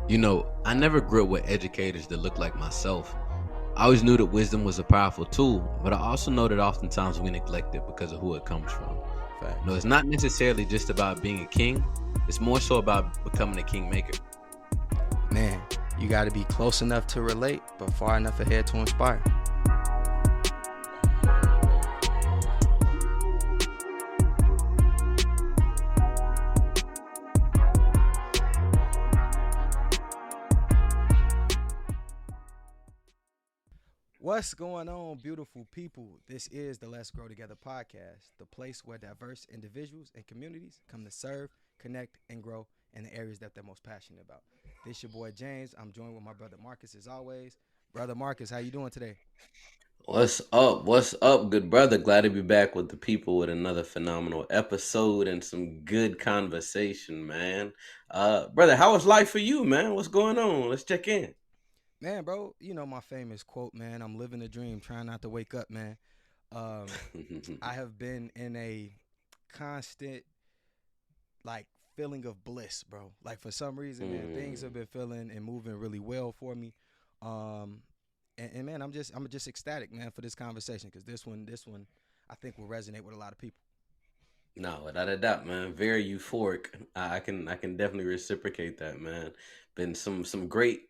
I never grew up with educators that looked like myself. I always knew that wisdom was a powerful tool, but I also know that oftentimes we neglect it because of who it comes from. Facts. It's not necessarily just about being a king, it's more so about becoming a kingmaker. Man, you got to be close enough to relate, but far enough ahead to inspire. What's going on, beautiful people? This is the Let's Grow Together podcast, the place where diverse individuals and communities come to serve, connect, and grow in the areas that they're most passionate about. This your boy James. I'm joined with my brother Marcus as always. Brother Marcus, how you doing today? What's up? What's up, good brother? Glad to be back with the people with another phenomenal episode and some good conversation, man. Brother, how was life for you, man? What's going on? Let's check in. Man, bro, you know my famous quote, man. I'm living a dream, trying not to wake up, man. Um, I have been in a constant like feeling of bliss, bro. Like for some reason, man, things have Mm. been feeling and moving really well for me. Um, and man, I'm just ecstatic, man, for this conversation because this one, I think will resonate with a lot of people. No, without a doubt, man. Very euphoric. I can definitely reciprocate that, man. Been some great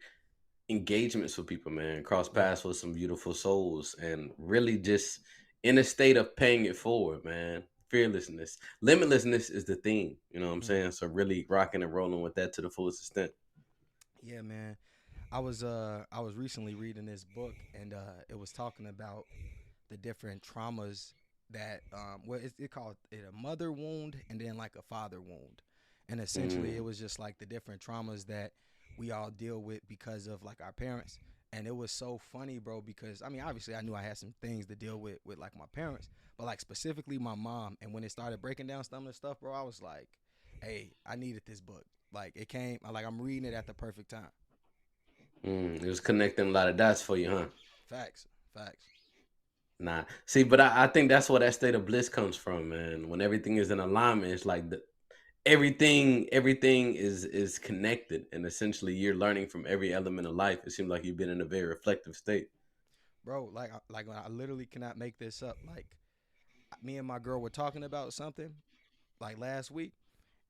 engagements with people, man. Cross Yeah. paths with some beautiful souls, and really just in a state of paying it forward, man. Fearlessness, limitlessness is the theme. You know what I'm Mm. saying? So really rocking and rolling with that to the fullest extent. Yeah, man. I was recently reading this book and it was talking about the different traumas that well it called it a mother wound and then like a father wound. And essentially it Mm. was just like the different traumas that we all deal with because of like our parents. And it was so funny, bro, because I mean obviously I knew I had some things to deal with like my parents, but like specifically my mom. And when it started breaking down some of the stuff, bro, I was like, hey, I needed this book. Like it came like I'm reading it at the perfect time. It was connecting a lot of dots for you, huh? Facts. Facts. Nah, see, but I think that's where that state of bliss comes from, man. When everything is in alignment, it's like everything is connected, and essentially you're learning from every element of life. It seems like you've been in a very reflective state. Bro, like I literally cannot make this up. Like me and my girl were talking about something like last week,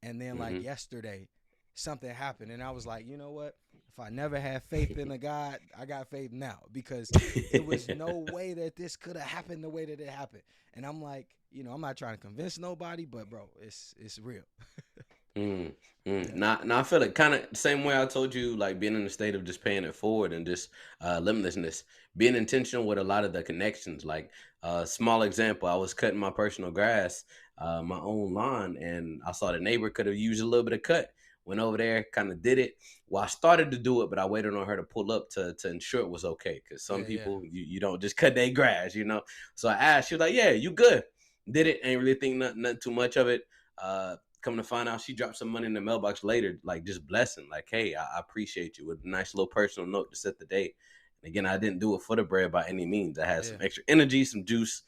and then like Hmm. yesterday, something happened, and I was like, you know what? If I never had faith in a God, I got faith now because it was no way that this could have happened the way that it happened. And I'm like, I'm not trying to convince nobody, but bro, it's real. Mm, mm. Yeah. Now I feel it kind of the same way I told you, like being in a state of just paying it forward and just limitlessness, being intentional with a lot of the connections. Like small example, I was cutting my personal grass, my own lawn, and I saw the neighbor could have used a little bit of cut. Went over there, kind of did it. Well, I started to do it, but I waited on her to pull up to ensure it was okay. Because some Yeah, yeah. people, you don't just cut their grass. So I asked, she was like, "Yeah, you good?" Did it, ain't really think nothing too much of it. Come to find out, she dropped some money in the mailbox later, like just blessing, like, "Hey, I appreciate you," with a nice little personal note to set the day. And again, I didn't do it for the bread by any means. I had Yeah. some extra energy, some juice,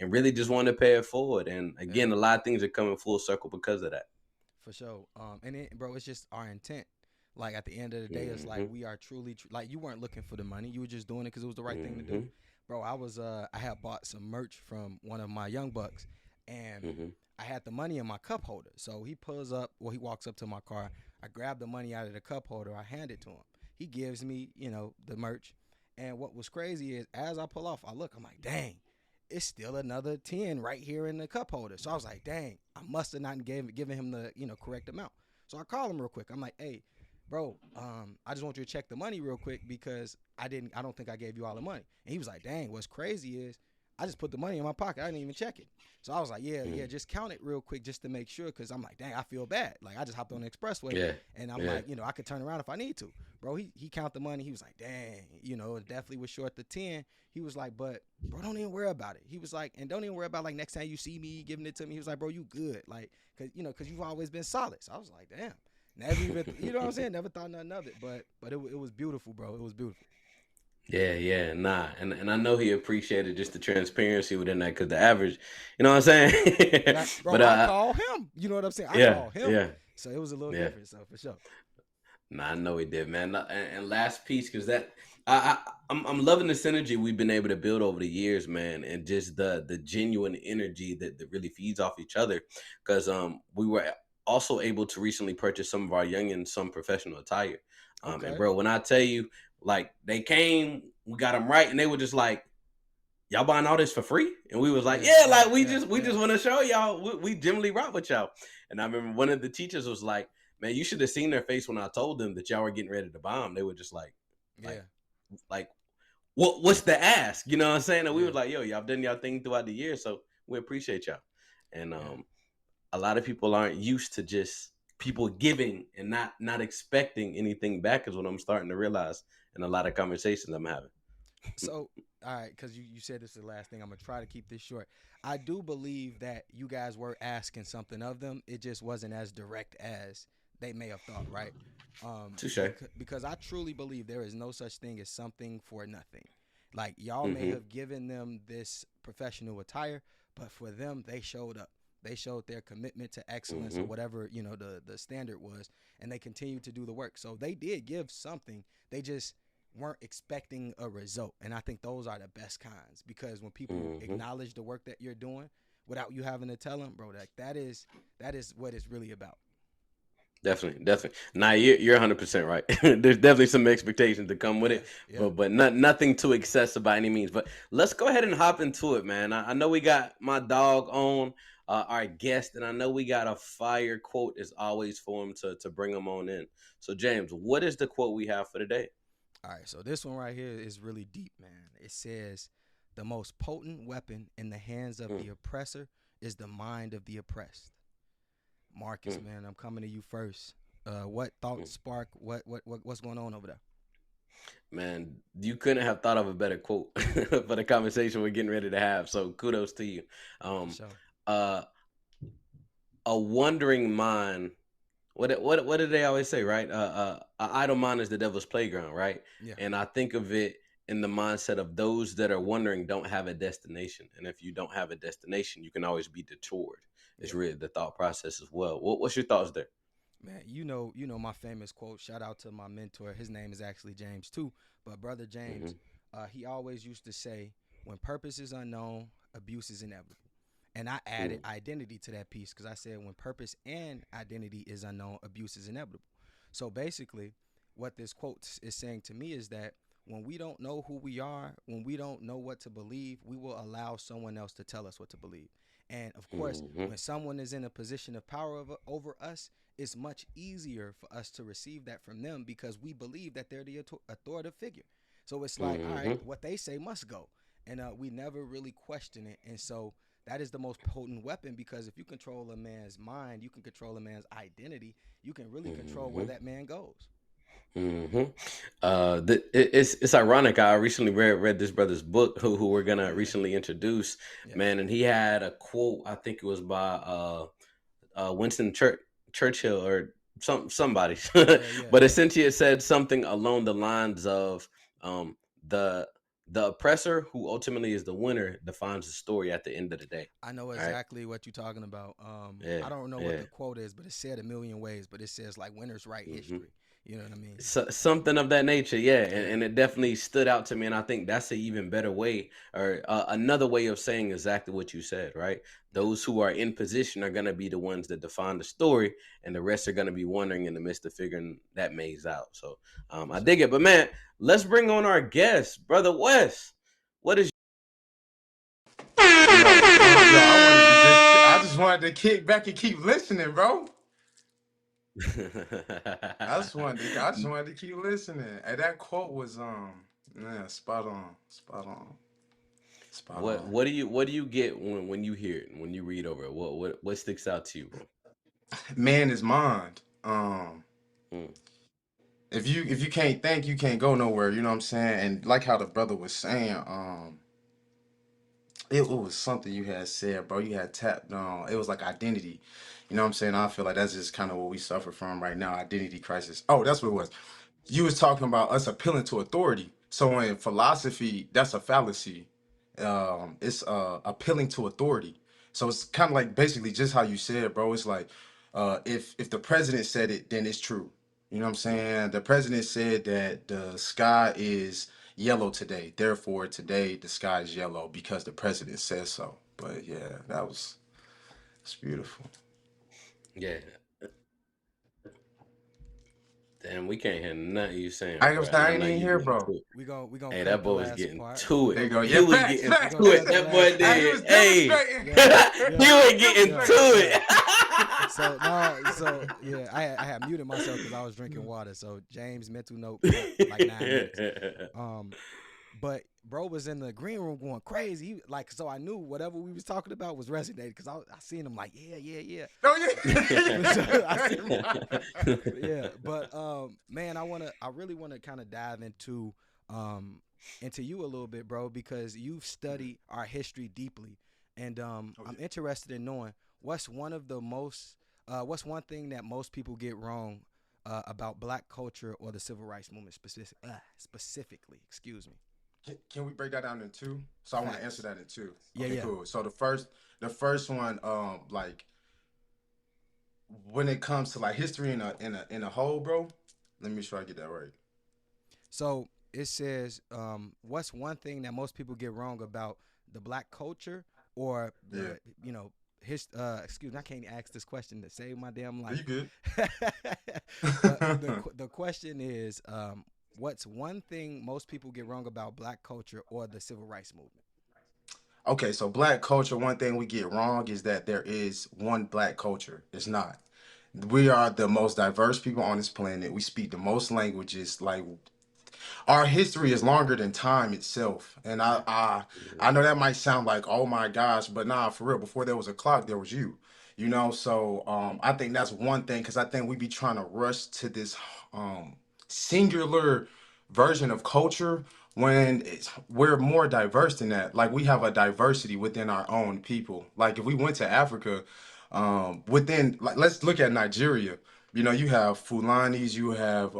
and really just wanted to pay it forward. And Yeah. again, a lot of things are coming full circle because of that. For sure. And it, bro, it's just our intent. Like at the end of the day, it's like Hmm. we are truly like you weren't looking for the money. You were just doing it because it was the right thing to do. Hmm. Bro, I had bought some merch from one of my young bucks, and Hmm. I had the money in my cup holder. So he pulls up, well, he walks up to my car. I grab the money out of the cup holder. I hand it to him. He gives me, the merch. And what was crazy is as I pull off, I look, I'm like, dang, it's still another 10 right here in the cup holder. So I was like, dang, I must have not given him the, correct amount. So I call him real quick. I'm like, hey, bro, I just want you to check the money real quick because I don't think I gave you all the money. And he was like, dang, what's crazy is I just put the money in my pocket. I didn't even check it. So I was like, yeah, yeah, Hmm. just count it real quick just to make sure. Cause I'm like, dang, I feel bad. Like I just hopped on the expressway Yeah, and I'm yeah. like, I could turn around if I need to. Bro, he count the money. He was like, dang, it definitely was short the 10. He was like, but bro, don't even worry about it. He was like, and don't even worry about like next time you see me giving it to me. He was like, bro, you good. Like, cause you've always been solid. So I was like, damn. Never even, you know what I'm saying? Never thought nothing of it, but it was beautiful, bro. It was beautiful. Yeah, yeah, nah, and I know he appreciated just the transparency within that because the average, you know what I'm saying? Bro, But I call him. You know what I'm saying? I yeah, call him. yeah, So it was a little yeah. different. So for sure. Nah, I know he did, man. And last piece, because that I'm loving the synergy we've been able to build over the years, man, and just the genuine energy that really feeds off each other. Because we were also able to recently purchase some of our youngins some professional attire. And Okay. bro, when I tell you, like they came, we got them right, and they were just like, y'all buying all this for free? And we was like, Yeah, yeah, yeah, like we yeah, just we yeah, just want to show y'all we generally rock with y'all. And I remember one of the teachers was like, man, you should have seen their face when I told them that y'all were getting ready to bomb. They were just like, yeah, like what's the ask? You know what I'm saying? And we yeah, was like, yo, y'all done y'all thing throughout the year, so we appreciate y'all. And yeah. a lot of people aren't used to just people giving and not expecting anything back is what I'm starting to realize in a lot of conversations I'm having. So, all right, because you said this is the last thing. I'm gonna try to keep this short. I do believe that you guys were asking something of them. It just wasn't as direct as they may have thought, right? Touche. Because I truly believe there is no such thing as something for nothing. Like y'all may Mm-hmm. have given them this professional attire, but for them, they showed up. They showed their commitment to excellence or Mm-hmm. whatever the standard was, and they continued to do the work. So they did give something. They just weren't expecting a result. And I think those are the best kinds because when people Mm-hmm. acknowledge the work that you're doing without you having to tell them, bro, that is what it's really about. Definitely, definitely. Nah, you're 100% right. There's definitely some expectations to come with Yeah, it, yeah. but nothing too excessive by any means. But let's go ahead and hop into it, man. I know we got my dog on our guest, and I know we got a fire quote as always for him to bring him on in. So James, what is the quote we have for today? All right, so this one right here is really deep, man. It says, "The most potent weapon in the hands of Mm, the oppressor is the mind of the oppressed." Marcus, mm, man, I'm coming to you first. What mm. thoughts spark? What's going on over there? Man, you couldn't have thought of a better quote for the conversation we're getting ready to have. So kudos to you. For Um, sure. uh, a wandering mind. What did they always say, right? An idle mind is the devil's playground, right? Yeah, And I think of it in the mindset of those that are wondering don't have a destination, and if you don't have a destination, you can always be detoured. It's yeah. really the thought process as well. What's your thoughts there? Man, you know my famous quote. Shout out to my mentor. His name is actually James too, but brother Mm-hmm. James, he always used to say, "When purpose is unknown, abuse is inevitable." And I added identity to that piece because I said, "When purpose and identity is unknown, abuse is inevitable." So basically, what this quote is saying to me is that when we don't know who we are, when we don't know what to believe, we will allow someone else to tell us what to believe. And of course, Mm-hmm. when someone is in a position of power over us, it's much easier for us to receive that from them because we believe that they're the authoritative figure. So it's like, all right, Mm-hmm. what they say must go. And we never really question it. And so that is the most potent weapon because if you control a man's mind, you can control a man's identity. You can really control where Mm-hmm. that man goes. Mm-hmm. It's ironic. I recently read this brother's book who we're gonna Yeah, recently introduce, yeah, man, and he had a quote. I think it was by Winston Churchill or somebody, yeah, yeah, but yeah. essentially it said something along the lines of um, the the oppressor who ultimately is the winner defines the story at the end of the day. I know All right. exactly what you're talking about. Yeah. I don't know what Yeah. the quote is, but it's said a million ways. But it says like winners write Mm-hmm. history. You know what I mean? Something of that nature, yeah, Yeah, and it definitely stood out to me, and I think that's an even better way, or another way of saying exactly what you said, right? yeah, Those who are in position are going to be the ones that define the story, and the rest are going to be wondering in the midst of figuring that maze out. So for I dig sure. it, but man, let's bring on our guest, brother Wes. What is Yo, I just wanted to kick back and keep listening, bro. I just wanted to keep listening. And that quote was, yeah, spot on, spot on, spot on. what do you get when you hear it, when you read over it? What sticks out to you, bro? Man is mind. Mm, If you can't think, you can't go nowhere. You know what I'm saying? And like how the brother was saying, it was something you had said, bro. You had tapped on. It was like identity. You know what I'm saying? I feel like that's just kind of what we suffer from right now, identity crisis. Oh, that's what it was. You was talking about us appealing to authority. So in philosophy, that's a fallacy. It's appealing to authority. So it's kind of like basically just how you said, bro. It's like if the president said it, then it's true. You know what I'm saying? The president said that the sky is yellow today. Therefore, today the sky is yellow because the president says so. But yeah, it's beautiful. Yeah. Damn, we can't hear nothing you saying, I bro. was And I I ain't know even you here, getting bro. to it. We gonna Hey, cut that the boy was last getting part. to There it. you go. He Yeah, was facts, getting We facts, gonna to it. cut the That boy last Hey, he part. did. was Hey, demonstrating. Yeah, he yeah, was getting yeah, to Demonstrating. yeah. it. So no, so yeah, I had muted myself because I was drinking water. So James, mental note, cut like 9 minutes. Um, but bro was in the green room going crazy. Like, so I knew whatever we was talking about was resonating because I seen him like, yeah, yeah, yeah. Oh For sure. I seen him. yeah. Yeah, but man, I really wanna kind of dive um into you a little bit, bro, because you've studied our history deeply, and Oh I'm yeah. interested in knowing what's one thing that most people get wrong about Black culture or the Civil Rights Movement specifically. Excuse me. Can we break that down in two? So I want to answer Facts. that in two. Yeah, Okay, yeah. cool. So the first one, like when it comes to like history in a whole, bro. Let me make sure I get that right. So it says, what's one thing that most people get wrong about the Black culture or Yeah. the his excuse me, I can't ask this question to save my damn Are you life. good? But the question is, what's one thing most people get wrong about Black culture or the Civil Rights Movement? Okay, so black culture, one thing we get wrong is that there is one black culture. It's not. We are the most diverse people on this planet. We speak the most languages. Like our history is longer than time itself. And I, Yeah. I I know that might sound like, oh my gosh, but nah, for real, before there was a clock, there was you. So I think that's one thing because I think we be trying to rush to this um singular version of culture when we're more diverse than that. Like we have a diversity within our own people. Like if we went to Africa, within like let's look at Nigeria. You have Fulanis, you have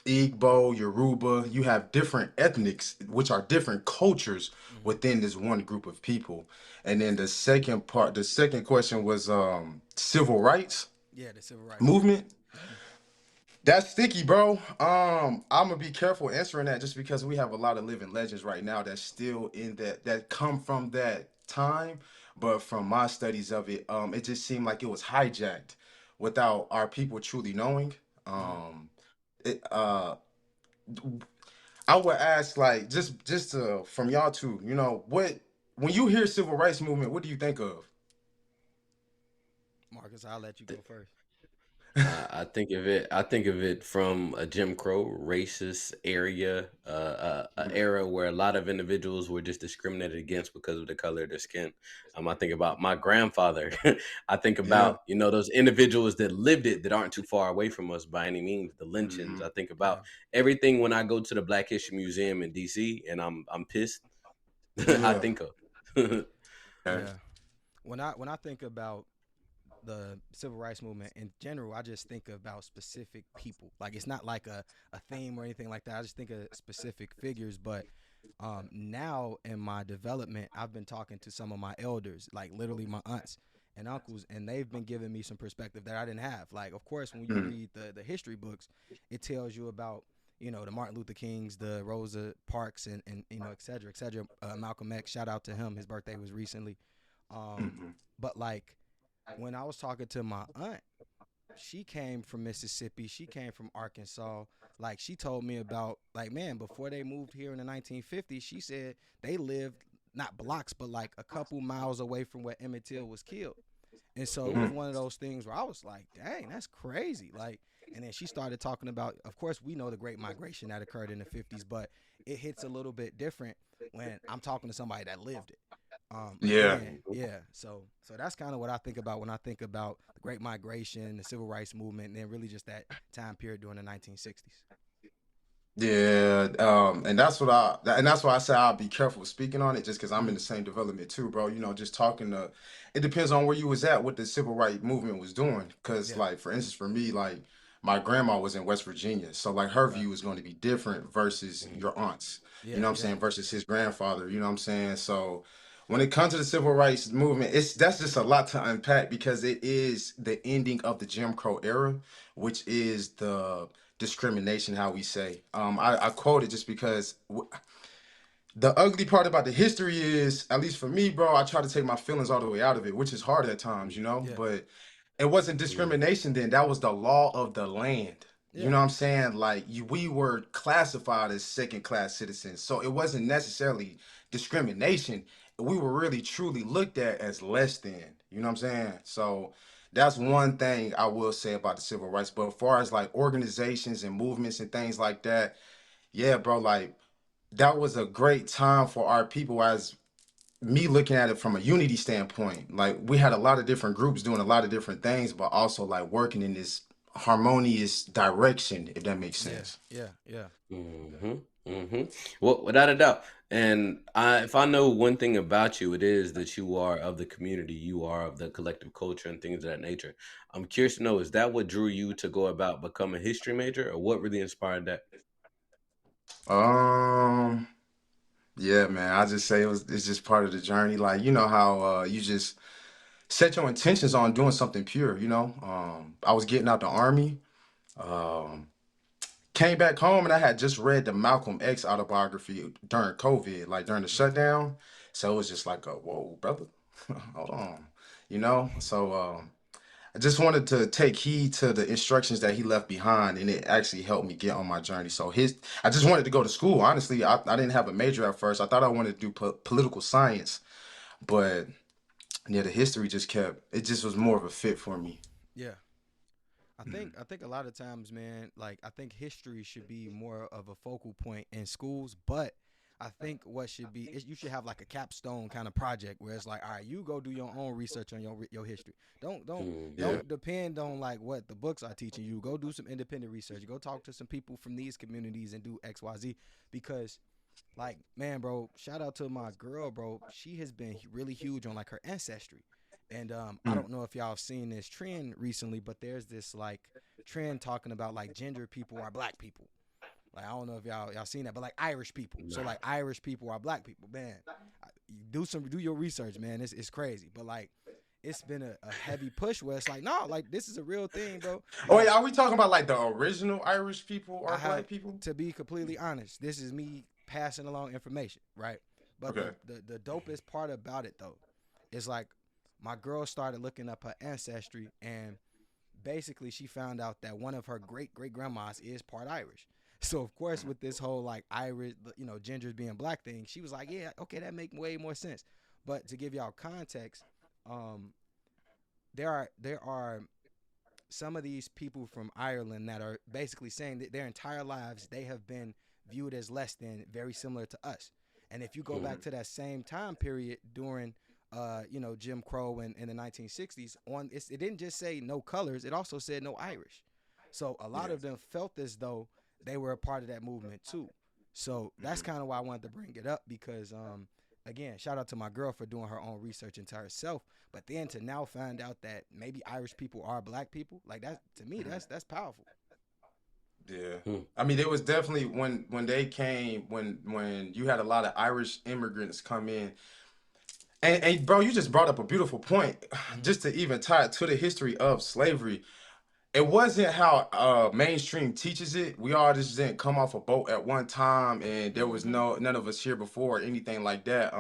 Igbo, Yoruba, you have different ethnics, which are different cultures Hmm. within this one group of people. And then the second question was civil rights Yeah, the Civil Rights Movement. movement. That's sticky, bro. I'm gonna be careful answering that just because we have a lot of living legends right now that's still in that come from that time. But from my studies of it, it just seemed like it was hijacked without our people truly knowing. Hmm. Um, it, I would ask like just from y'all too. What when you hear civil rights movement, what do you think of? Marcus, I'll let you go first. I think of it. I think of it from a Jim Crow racist area, a era where a lot of individuals were just discriminated against because of the color of their skin. I think about my grandfather. I think Yeah. about those individuals that lived it that aren't too far away from us by any means. The lynchings. Hmm. I think Yeah, about everything when I go to the Black History Museum in D.C. and I'm pissed. I Yeah. think of. Okay. yeah. When I think about the civil rights movement in general, I just think about specific people. Like it's not like a theme or anything like that. I just think of specific figures. But now in my development, I've been talking to some of my elders, like literally my aunts and uncles, and they've been giving me some perspective that I didn't have. Like, of course, when you Mm. read the history books, it tells you about the Martin Luther Kings, the Rosa Parks, and et cetera, et cetera. Malcolm X, shout out to him. His birthday was recently. Um, Mhm. but like when I was talking to my aunt, she came from Mississippi. She came from Arkansas. Like she told me about like man, before they moved here in the 1950s, she said they lived not blocks, but like a couple miles away from where Emmett Till was killed. And so it was Mhm. one of those things where I was like, dang, that's crazy. Like, and then she started talking about, of course, we know the Great Migration that occurred in the 50s, but it hits a little bit different when I'm talking to somebody that lived it. Yeah. Again, yeah. So that's kind of what I think about when I think about the Great Migration, the Civil Rights Movement, and then really just that time period during the 1960s. Yeah, and that's why I say I'll be careful speaking on it, just because I'm in Mm-hmm. the same development too, bro. Just talking to, it depends on where you was at, what the civil rights movement was doing. Because, Yeah. like, for instance, for me, like, my grandma was in West Virginia, so like her Okay. view is going to be different versus Mhm. your aunt's. You Yeah. know what I'm Yeah. saying? Versus his grandfather. You know what I'm saying? So when it comes to the civil rights movement, it's that's just a lot to unpack because it is the ending of the Jim Crow era, which is the discrimination, how we say. I quote it just because the ugly part about the history is, at least for me, bro, I try to take my feelings all the way out of it, which is hard at times, you know. Yeah, But it wasn't Mm. discrimination then. That was the law of the land. You yeah, know what I'm saying? Like we were classified as second class citizens. So it wasn't necessarily discrimination. We were really truly looked at as less than. You know what I'm saying? So that's one thing I will say about the civil rights. But as far as like organizations and movements and things like that, yeah, bro, like that was a great time for our people as me looking at it from a unity standpoint. Like we had a lot of different groups doing a lot of different things, but also like working in this harmonious direction, if that makes yeah, sense. yeah, yeah, Mm-hmm. Mm-hmm. Well, without a doubt. And if I know one thing about you, it is that you are of the community, you are of the collective culture and things of that nature. I'm curious to know, is that what drew you to go about become a history major, or what really inspired that? Um, yeah, man. I just say it's just part of the journey. Like, you know how you just set your intentions on doing something pure, you know? I was getting out the army. Um, Came back home and I had just read the Malcolm X autobiography during COVID, like during the okay, shutdown. So it was just like, whoa, brother, hold on, you know. So I just wanted to take heed to the instructions that he left behind, and it actually helped me get on my journey. So I just wanted to go to school. Honestly, I didn't have a major at first. I thought I wanted to do political science, but yeah, the history just kept. It just was more of a fit for me. yeah. I think a lot of times, man, like I think history should be more of a focal point in schools, but I think what should be is you should have like a capstone kind of project where it's like, all right, you go do your own research on your history. Don't don't Mm-hmm. Yeah. don't depend on like what the books are teaching you. Go do some independent research. Go talk to some people from these communities and do XYZ because like, man, bro, shout out to my girl, bro. She has been really huge on like her ancestry. And I Mm. don't know if y'all have seen this trend recently, but there's this like trend talking about like gender people are black people. Like I don't know if y'all seen that, but like Irish people. So Nah. like Irish people are black people. Man, do your research, man. It's crazy, but like it's been a heavy push where it's like no, like this is a real thing, bro. Oh wait, Like are we talking about like the original Irish people or I black have people? to be completely honest. This is me passing along information, right? But Okay. the dopest part about it though is like my girl started looking up her ancestry and basically she found out that one of her great great grandmas is part Irish. So of course with this whole like Irish, gingers being black thing, she was like, yeah, okay, that make way more sense. But to give y'all context, um, there are some of these people from Ireland that are basically saying that their entire lives they have been viewed as less than, very similar to us. And if you go back to that same time period during, Jim Crow in the 1960s, it didn't just say no colors; it also said no Irish. So a lot Yeah. of them felt as though they were a part of that movement too. So that's kind of why I wanted to bring it up because, again, shout out to my girl for doing her own research into herself. But then to now find out that maybe Irish people are black people, like that to me, that's powerful. Yeah. Mm. I mean, it was definitely when they came when you had a lot of Irish immigrants come in. And bro, you just brought up a beautiful point. Mm-hmm. Just to even tie it to the history of slavery. It wasn't how mainstream teaches it. We all just didn't come off a boat at one time and there was Mm-hmm. no none of us here before or anything like that.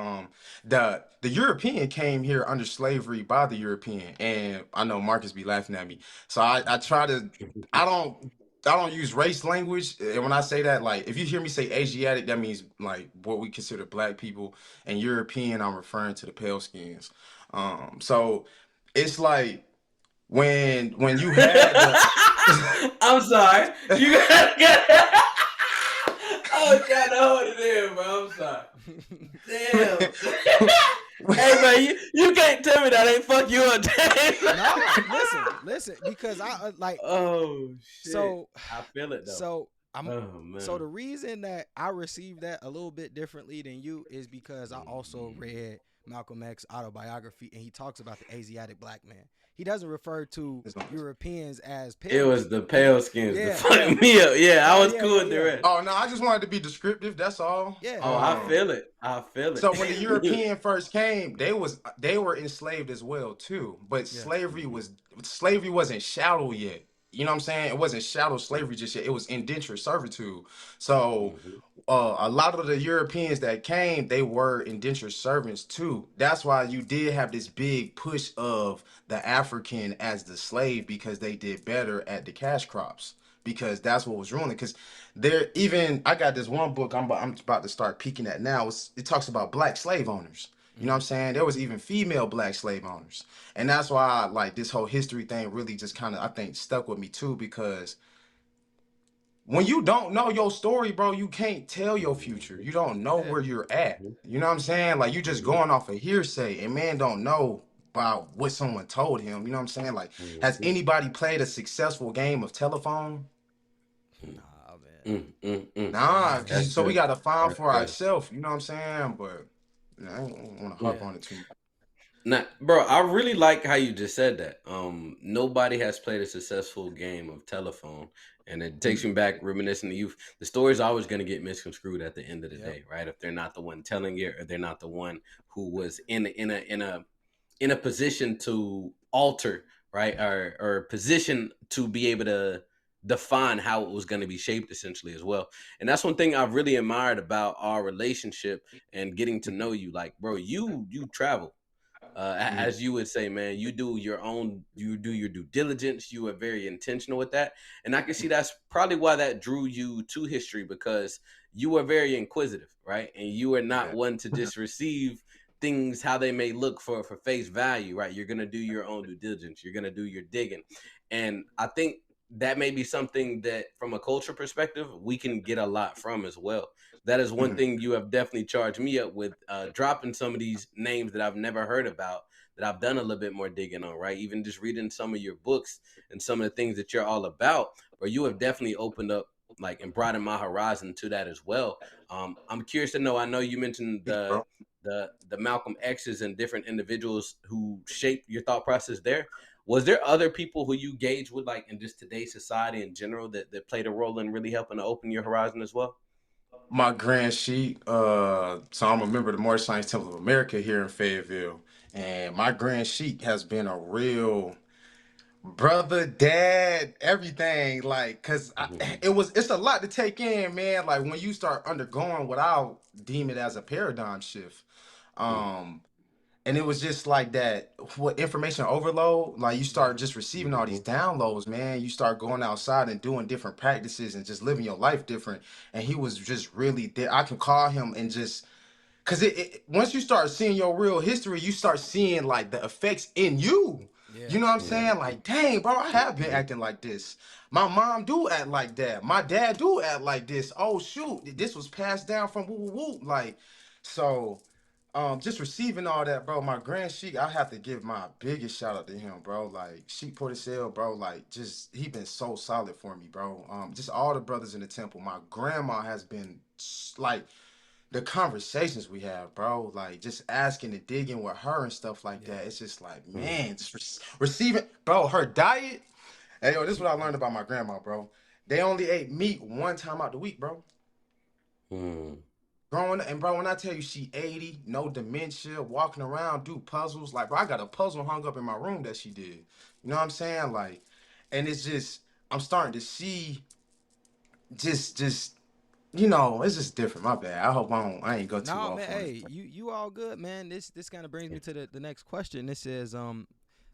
The European came here under slavery by the European, and I know Marcus be laughing at me. So I try to I don't I don't use race language. And when I say that, like if you hear me say Asiatic, that means like what we consider black people, and European, I'm referring to the pale skins. So it's like when you had the I'm sorry. You gotta get. I was trying to hold it in, bro. I'm sorry. Damn. Hey, man, you can't tell me that ain't fuck you up, James. No, listen, because I like Oh shit. so I feel it though. so I'm Oh so man. the reason that I received that a little bit differently than you is because I also read Malcolm X autobiography and he talks about the Asiatic black man. he doesn't refer to It's not- Europeans as It pale was skin. the pale skins that Yeah, yeah. fucked me up. Yeah, I No, was yeah, cool yeah, with the yeah, rest. Oh no, I just wanted to be descriptive. That's all. yeah, Oh, yeah, I yeah. feel it. I feel So when the it. European first came, they were enslaved as well too. But Yeah. Mhm, slavery wasn't shallow yet. You know what I'm saying? It wasn't shallow slavery just yet. It was indentured servitude. So mhm, a lot of the Europeans that came, they were indentured servants too. That's why you did have this big push of the African as the slave because they did better at the cash crops because that's what was ruling. Because there, even I got this one book I'm about to start peeking at now. It talks about black slave owners. You know what I'm Mm. saying? There was even female black slave owners, and that's why like this whole history thing really just kind of I think stuck with me too because when you don't know your story, bro, you can't tell your future. mhm, You don't know Yeah. where you're at. mhm, You know what I'm saying? Like you just mhm, going off of hearsay, and man don't know about what someone told him. You know what I'm saying? Like, has mhm, anybody played a successful game of telephone? mhm. Nah, man. Nah. That's So we good. gotta find That's for good. ourselves. You know what I'm saying? But you know, I don't want to harp Yeah. on it too much. Now, bro, I really like how you just said that. Nobody has played a successful game of telephone, and it takes me back reminiscing to youth. The story's always going to get misconstrued at the end of the Yep. day, right? If they're not the one telling it, or they're not the one who was in a position to alter, right, or position to be able to define how it was going to be shaped, essentially, as well. And that's one thing I've really admired about our relationship and getting to know you. Like, bro, you travel, Mhm. as you would say, man, you do your due diligence. You are very intentional with that, and I can see that's probably why that drew you to history, because you are very inquisitive, right? And you are not Yeah. one to just receive things how they may look for face value, right? You're gonna do your own due diligence. You're gonna do your digging, and I think that may be something that, from a culture perspective, we can get a lot from as well. That is one Mhm. thing you have definitely charged me up with, dropping some of these names that I've never heard about, that I've done a little bit more digging on, right? Even just reading some of your books and some of the things that you're all about, where you have definitely opened up, like, and broadened my horizon to that as well. I'm curious to know. I know you mentioned Thanks, bro. the Malcolm X's and different individuals who shaped your thought process there. Was there other people who you gauge with, like, in just today's society in general, that played a role in really helping to open your horizon as well? My grand sheet, so I'm a member of the Moorish Science Temple of America here in Fayetteville. And my grand sheet has been a real brother, dad, everything. Like, Mhm, it's a lot to take in, man. Like when you start undergoing what I'll deem it as a paradigm shift. mhm, Um, and it was just like that, what information overload, like you Yeah. start just receiving all these mhm, downloads, man. You start going outside and doing different practices and just living your life different. And he was just really there. I can call him and just because once you start seeing your real history, you start seeing like the effects in you. Yeah. You know what I'm Yeah. saying? Like, dang, bro, I have been mhm, acting like this. My mom do act like that. My dad do act like this. Oh shoot, this was passed down from woo woo woo. Like, so just receiving all that, bro. My grand sheik, I have to give my biggest shout out to him, bro. Like Sheik Portisel, bro. Like just he been so solid for me, bro. Just all the brothers in the temple. My grandma has been like the conversations we have, bro, like just asking and digging with her and stuff like Yeah. that. It's just like, mhm, man, just receiving, bro, her diet. Hey, yo, this is what I learned about my grandma, bro. They only ate meat one time out the week, bro. mhm, Growing and bro, when I tell you she 80, no dementia, walking around, do puzzles. Like, bro, I got a puzzle hung up in my room that she did. You know what I'm saying? Like, and it's just, I'm starting to see just it's just different. My bad. I hope I ain't go too No, off man. on it. Hey, you all good, man. This kind of brings me to the next question. This is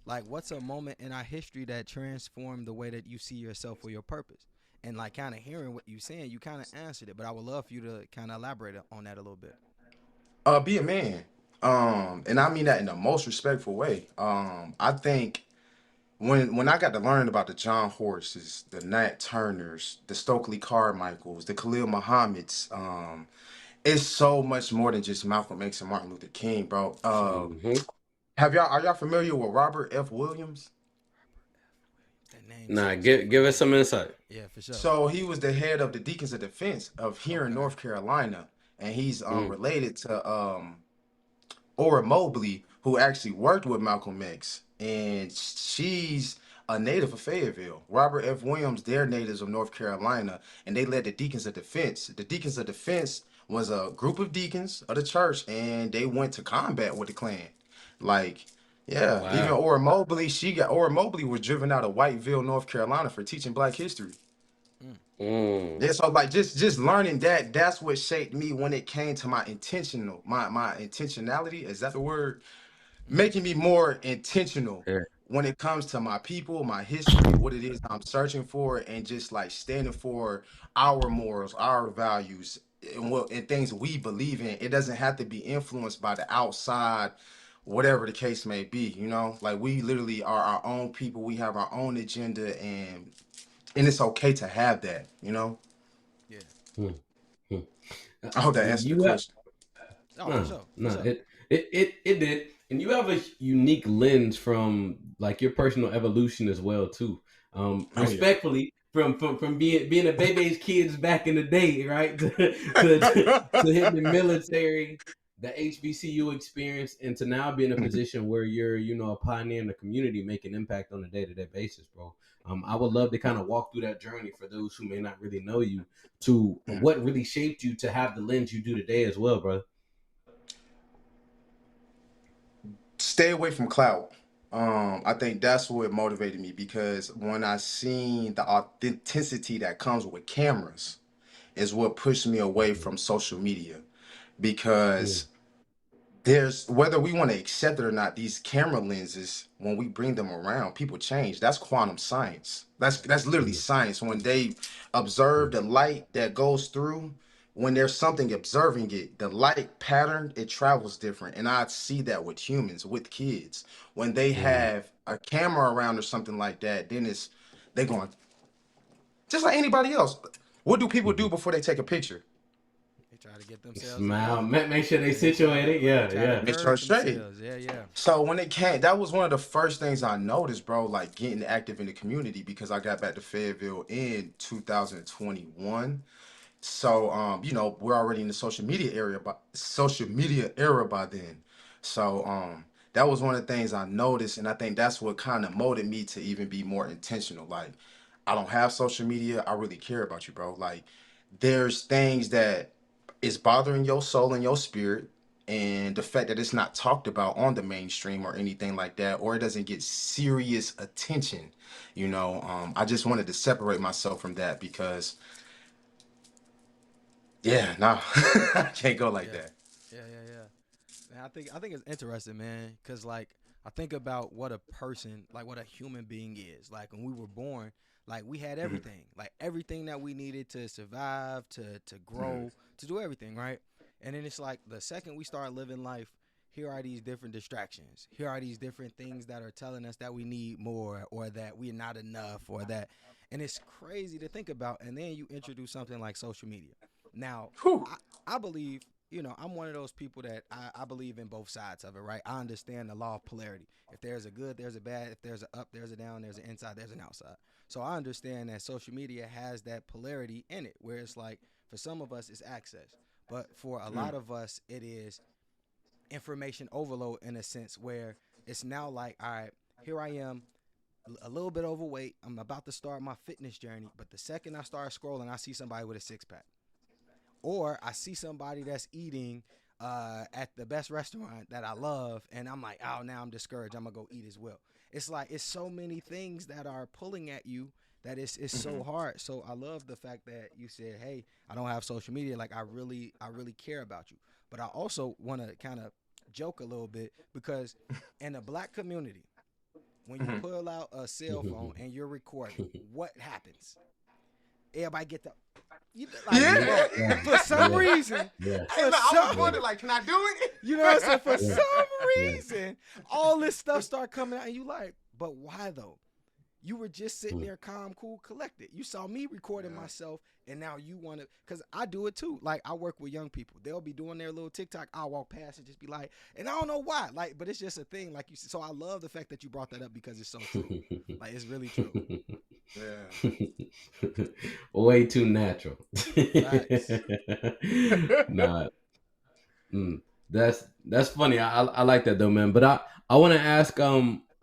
like, what's a moment in our history that transformed the way that you see yourself or your purpose? And like, kind of hearing what you saying, you kind of answered it, but I would love for you to kind of elaborate on that a little bit. Be a man. And I mean that in the most respectful way. I think when I got to learn about the John Horses, the Nat Turners, the Stokely Carmichaels, the Khalil Muhammad's, it's so much more than just Malcolm X and Martin Luther King, bro. mhm. Have y'all are y'all familiar with Robert F. Williams? That name Nah, sounds so give us familiar. some insight. Yeah, for sure. So he was the head of the Deacons of Defense of here in Okay. North Carolina, and he's Mm, related to Ora Mobley, who actually worked with Malcolm X and she's a native of Fayetteville. Robert F. Williams, they're natives of North Carolina, and they led the Deacons of Defense. The Deacons of Defense was a group of deacons of the church, and they went to combat with the Klan. Like, yeah, even Wow. Ora Mobley, Ora Mobley was driven out of Whiteville, North Carolina for teaching Black history. Mm. Mm. Yeah, so like just learning that, that's what shaped me when it came to my intentionality. Is that the word? Mm. Making me more intentional Yeah. when it comes to my people, my history, what it is I'm searching for, and just like standing for our morals, our values, and things we believe in. It doesn't have to be influenced by the outside, whatever the case may be. Like we literally are our own people. We have our own agenda, and it's okay to have that. Yeah. Mm. Mm. Uh, I hope that answered the You have question. Oh, for no, sure. For no. sure. It did, and you have a unique lens from like your personal evolution as well too. Oh yeah. Respectfully, from being a baby's kids back in the day, right, to hitting the military, the HBCU experience, and to now be in a position where you're a pioneer in the community, making impact on a day-to-day basis, bro. I would love to kind of walk through that journey for those who may not really know you, to what really shaped you to have the lens you do today as well, brother. Stay away from clout. I think that's what motivated me because when I seen the authenticity that comes with cameras is what pushed me away from social media Mm, because there's whether we want to accept it or not, these camera lenses, when we bring them around, people change. That's quantum science. That's literally mm, science. When they observe mm, the light that goes through, when there's something observing it, the light pattern, it travels different. And I see that with humans, with kids. When they mm, have a camera around or something like that, then they're going just like anybody else. What do people do mhm. before they take a picture? They try to get themselves Smile, together. make sure they Yeah, they try to situated. they Yeah, try to yeah. Make sure curve it's straight. themselves. Yeah, yeah. So when it came, that was one of the first things I noticed, bro, like getting active in the community because I got back to Fayetteville in 2021. So we're already in the social media era by then. So that was one of the things I noticed, and I think that's what kind of motivated me to even be more intentional. Like, I don't have social media. I really care about you, bro. Like, there's things that is bothering your soul and your spirit, and the fact that it's not talked about on the mainstream or anything like that, or it doesn't get serious attention. I just wanted to separate myself from that because, yeah, nah, I can't go like Yeah. that. Yeah. Man, I think it's interesting, man, because like I think about what a person, like what a human being is. Like when we were born, like we had Mhm, everything, like everything that we needed to survive, to mhm, grow, to do everything, right? And then it's like the second we start living life, here are these different distractions. Here are these different things that are telling us that we need more, or that we're not enough, or that, and it's crazy to think about. And then you introduce something like social media. Now, whew, I believe, I'm one of those people that I believe in both sides of it, right? I understand the law of polarity. If there's a good, there's a bad. If there's an up, there's a down. There's an inside, there's an outside. So I understand that social media has that polarity in it, where it's like for some of us it's access, but for a mm, lot of us it is information overload in a sense where it's now like, all right, here I am, a little bit overweight. I'm about to start my fitness journey, but the second I start scrolling, I see somebody with a six pack, or I see somebody that's eating at the best restaurant that I love, and I'm like, oh, now I'm discouraged. I'm gonna go eat as well. It's like it's so many things that are pulling at you that it's so mhm, hard. So I love the fact that you said, hey, I don't have social media. Like I really care about you. But I also want to kind of joke a little bit because in the black community, when you mhm. pull out a cell phone and you're recording, what happens? Everybody get the like, Yeah. Yeah, bro, yeah, for some yeah, reason, yeah, Hey, for look, I was some, yeah, wondering, like, can I do you know what I'm saying? For yeah, some yeah. reason, all this stuff start coming out, and you like, but why though? You were just sitting Mm, there, calm, cool, collected. You saw me recording Yeah. myself, and now you want to, because I do it too. Like I work with young people, they'll be doing their little TikTok. I'll walk past and just be like, and I don't know why, like, but it's just a thing, like you said. So I love the fact that you brought that up because it's so true. Like it's really true. Yeah. Way too natural. Facts. Nah, mm, that's funny. I like that though, man. But I want to ask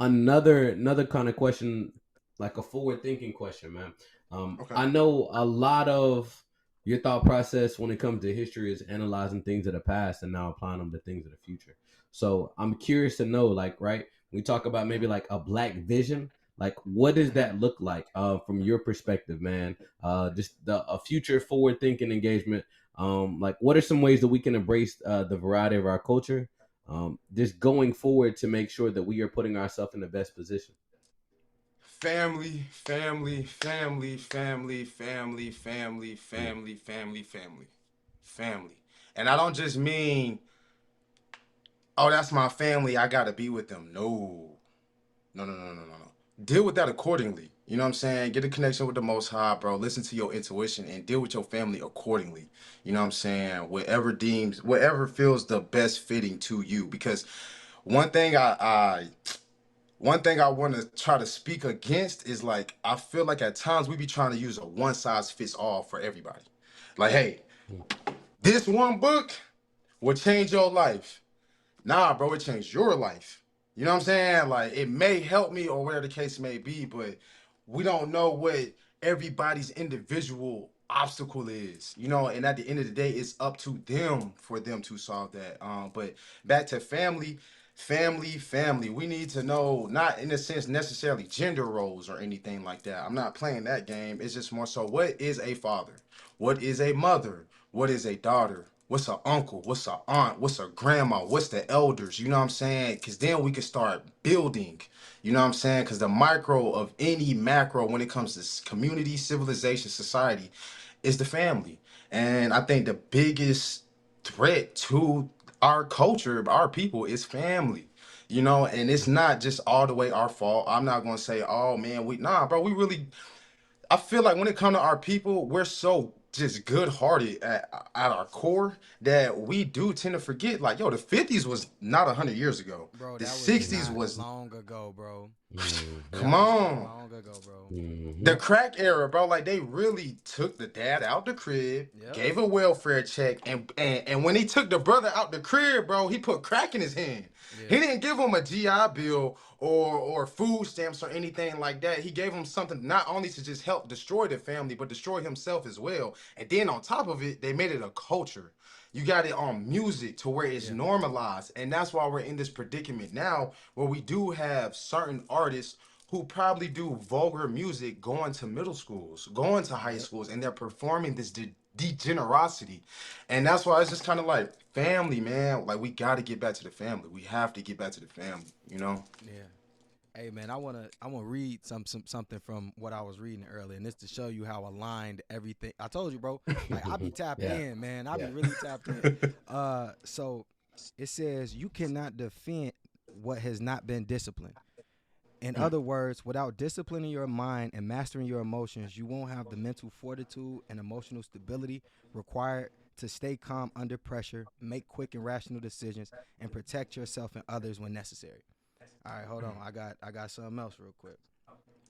another kind of question, like a forward thinking question, man. Okay. I know a lot of your thought process when it comes to history is analyzing things of the past and now applying them to things of the future. So I'm curious to know, like, right, we talk about maybe like a black vision. Like, what does Mm-hmm. that look like from your perspective, man? Just a future forward thinking engagement. Like, what are some ways that we can embrace the variety of our culture, just going forward to make sure that we are putting ourselves in the best position? Family, family, family, family, family, family, Mm. family, family, family, family. And I don't just mean, oh, that's my family, I gotta be with them. No. No, no, no, no, no, no. Deal with that accordingly. You know what I'm saying? Get a connection with the Most High, bro. Listen to your intuition and deal with your family accordingly. You know what I'm saying? Whatever feels the best fitting to you. Because one thing one thing I want to try to speak against is like I feel like at times we be trying to use a one size fits all for everybody. Like, hey, this one book will change your life. Nah, bro, it changed your life. You know what I'm saying? Like, it may help me or whatever the case may be, but we don't know what everybody's individual obstacle is. You know, and at the end of the day, it's up to them for them to solve that. But back to family, family. We need to know, not in a sense necessarily gender roles or anything like that. I'm not playing that game. It's just more so what is a father? What is a mother? What is a daughter? What's an uncle? What's an aunt? What's a grandma? What's the elders? You know what I'm saying? Because then we can start building. You know what I'm saying? Because the micro of any macro when it comes to community, civilization, society is the family. And I think the biggest threat to our culture, our people, is family. You know, and it's not just all the way our fault. I'm not gonna say, oh man, nah, bro, we really I feel like when it comes to our people, we're so just good-hearted at our core that we do tend to forget. Like, yo, the '50s was not 100 years ago. Bro, The that was '60s not was, long ago, bro. Mm-hmm. come That was not on. long ago, bro. The Mm-hmm. crack era, bro, like they really took the dad out the crib, Yep. gave a welfare check, and when he took the brother out the crib, bro, he put crack in his hand. Yeah. He didn't give him a GI Bill or food stamps or anything like that. He gave him something not only to just help destroy the family, but destroy himself as well. And then on top of it, they made it a culture. You got it on music to where it's Yeah. normalized. And that's why we're in this predicament now where we do have certain artists who probably do vulgar music going to middle schools, going to high Yep. schools, and they're performing this degenerosity. And that's why it's just kind of like family, man. Like we got to get back to the family. We have to get back to the family, you know? Yeah. Hey man, I wanna read something from what I was reading earlier, and this to show you how aligned everything. I told you, bro. Like I be tapped Yeah. in, man. I be Yeah. really tapped in. So it says you cannot defend what has not been disciplined. In Mm, other words, without disciplining your mind and mastering your emotions, you won't have the mental fortitude and emotional stability required to stay calm under pressure, make quick and rational decisions, and protect yourself and others when necessary. All right, hold on. I got something else real quick.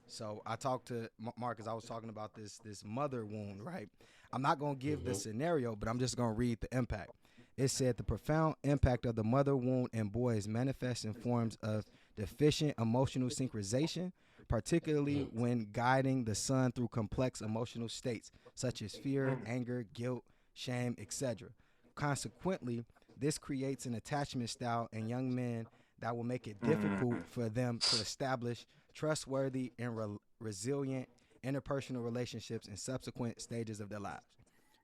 So I talked to Marcus. I was talking about this mother wound, right? I'm not gonna give the Mm-hmm. scenario, but I'm just gonna read the impact. It said the profound impact of the mother wound in boys manifests in forms of deficient emotional synchronization, particularly when guiding the son through complex emotional states such as fear, mm, anger, guilt, shame, etc. Consequently, this creates an attachment style in young men that will make it difficult mm, for them to establish trustworthy and resilient interpersonal relationships in subsequent stages of their lives.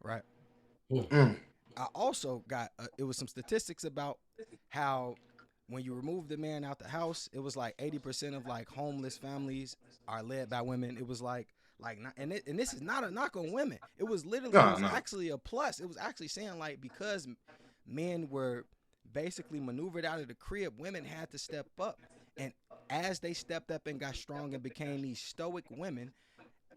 Right. mm, I also got it was some statistics about how when you remove the man out the house, it was like 80% of like homeless families are led by women. It was like not, and this is not a knock on women. It no, was no. actually a plus. It was actually saying like because men were basically maneuvered out of the crib, women had to step up. And as they stepped up and got strong and became these stoic women,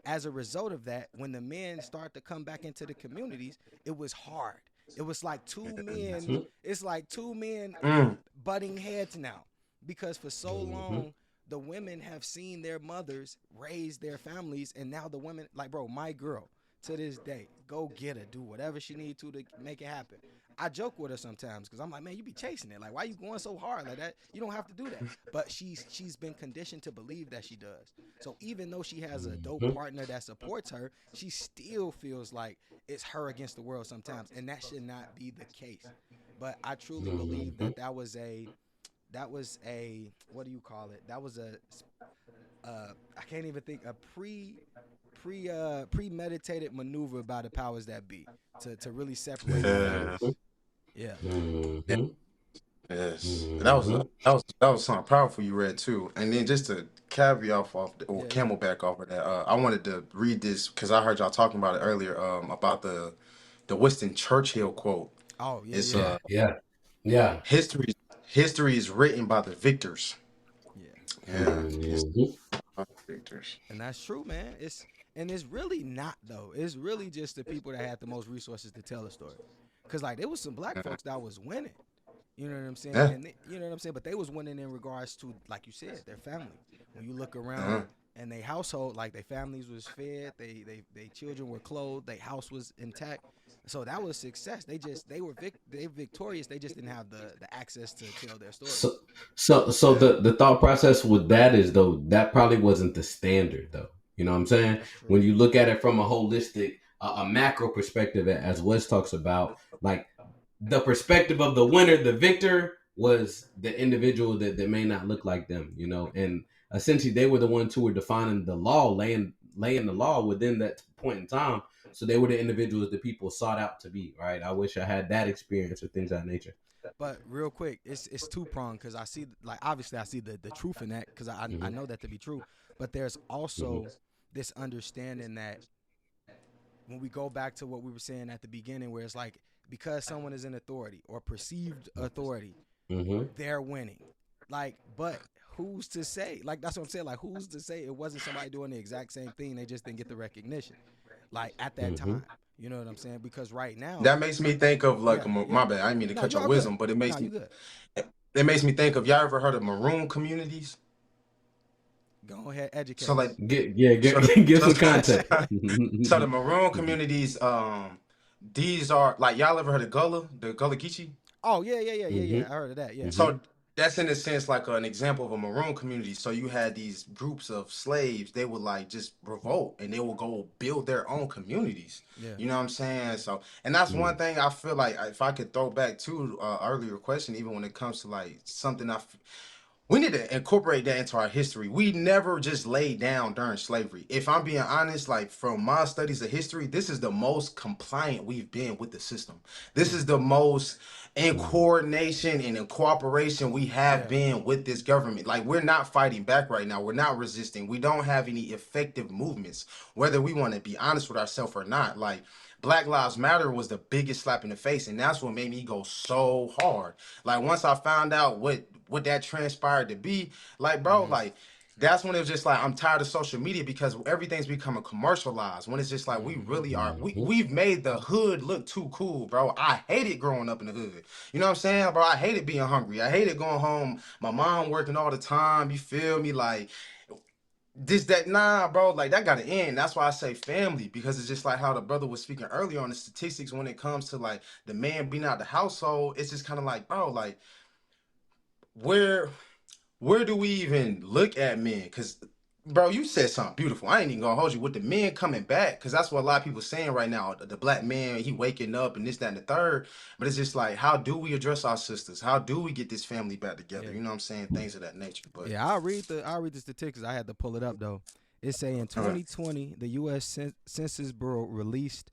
as a result of that, when the men start to come back into the communities, it was hard. It was like two men. Mm-hmm. It's like two men Mm, butting heads now, because for so Mm-hmm. long the women have seen their mothers raise their families, and now the women, like bro, my girl. to this day. Go get her, do whatever she need to make it happen. I joke with her sometimes because I'm like, man, you be chasing it. Like, why you going so hard like that? You don't have to do that. But she's been conditioned to believe that she does. So even though she has a dope Mhm. partner that supports her, she still feels like it's her against the world sometimes, and that should not be the case. But I truly believe Mhm. that was a what do you call it? That was a I can't even think a premeditated maneuver by the powers that be to really separate the Yeah. families. Yeah. Mhm. Yes, that was Mhm. that was something powerful you read too. And then just to caveat off or Yeah, yeah. camelback off of that, I wanted to read this because I heard y'all talking about it earlier. About the Winston Churchill quote. Oh, yeah, It's yeah. Yeah. Yeah. Yeah. history history is written by the victors. Yeah. Yeah, history Mhm. by the victors. And that's true, man. It's really not though. It's really just the people that had the most resources to tell a story. Cause like there was some black Yeah, folks that was winning. You know what I'm saying? yeah, And you know what I'm saying? But they was winning in regards to, like you said, their family. When you look around uh-huh. and their household, like their families was fed, they children were clothed, their house was intact. So that was success. They victorious. They just didn't have the access to tell their story. So, so Yeah. the thought process with that is though that probably wasn't the standard though. You know what I'm saying? That's true. When you look at it from a holistic, a macro perspective, as Wes talks about, like the perspective of the winner, the victor was the individual that may not look like them. You know, and essentially they were the ones who were defining the law, laying the law within that point in time. So they were the individuals that people sought out to be. Right? I wish I had that experience or things of that nature. But real quick, it's two pronged because I see like obviously I see the truth in that because I Mm-hmm. know that to be true. But there's Mm-hmm. also this understanding that when we go back to what we were saying at the beginning, where it's like because someone is in authority or perceived authority, Mm-hmm. they're winning. Like, but who's to say? Like that's what I'm saying. Like, who's to say it wasn't somebody doing the exact same thing? They just didn't get the recognition. Like at that Mm-hmm. time, you know what I'm saying? Because right now, That makes me think of like yeah, a, yeah. my bad. I didn't mean to No, cut you your all good. wisdom, but No, you good. it makes me think of y'all ever heard of maroon communities? Go ahead, So educate like us. so the Give so, some context. so the maroon communities, these are like y'all ever heard of the Gullah Geechee? Oh yeah, yeah, yeah, yeah, Mm-hmm. yeah. I heard of that. Yeah. Mm-hmm. So that's in a sense like an example of a maroon community. So you had these groups of slaves, they would like just revolt and they would go build their own communities. Yeah. You know what I'm saying? So, and that's one Mm-hmm. thing I feel like if I could throw back to earlier question, even when it comes to like something we need to incorporate that into our history. We never just laid down during slavery. If I'm being honest, like from my studies of history, this is the most compliant we've been with the system. This Mm. is the most in Mm-hmm. coordination and in cooperation we have Yeah. been with this government. Like we're not fighting back right now. We're not resisting. We don't have any effective movements, whether we want to be honest with ourselves or not. Like Black Lives Matter was the biggest slap in the face, and that's what made me go so hard. Like once I found out what that transpired to be, like bro, Mm-hmm. like that's when it was just like I'm tired of social media because everything's becoming commercialized. When it's just like we Mm-hmm. really are, Mm-hmm. we've made the hood look too cool, bro. I hated growing up in the hood. You know what I'm saying, bro? I hated being hungry. I hated going home. My mom working all the time. You feel me? Like this, that, nah, bro. Like that gotta end. That's why I say family because it's just like how the brother was speaking earlier on the statistics when it comes to like the man being out the household. It's just kind of like, bro, like where where do we even look at men? Because, bro, you said something beautiful. I ain't even gonna hold you with the men coming back, because that's what a lot of people saying right now. The black man, he waking up and this, that, and the third. But it's just like, how do we address our sisters? How do we get this family back together? Yeah. You know what I'm saying? Things of that nature. But Yeah. I'll read the statistics. I had to pull it up though. It say in uh, 2020, the U.S. Census Bureau released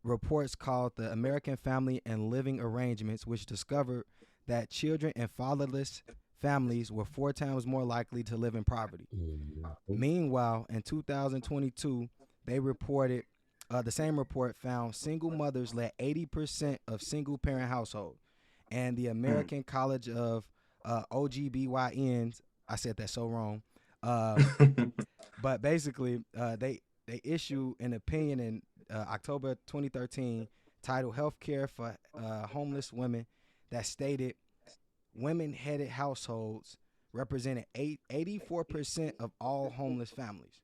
reports called the American Family and Living Arrangements, which discovered that children in fatherless families were 4 times more likely to live in poverty. Mm-hmm. Meanwhile, in 2022, they reported the same report found single mothers led 80% of single parent households. And the hmm. American College of OGBYNs, I said that so wrong, uh, but basically, they issued an opinion in October 2013 titled "Healthcare for Homeless Women" that stated women-headed households represented 84% of all homeless families.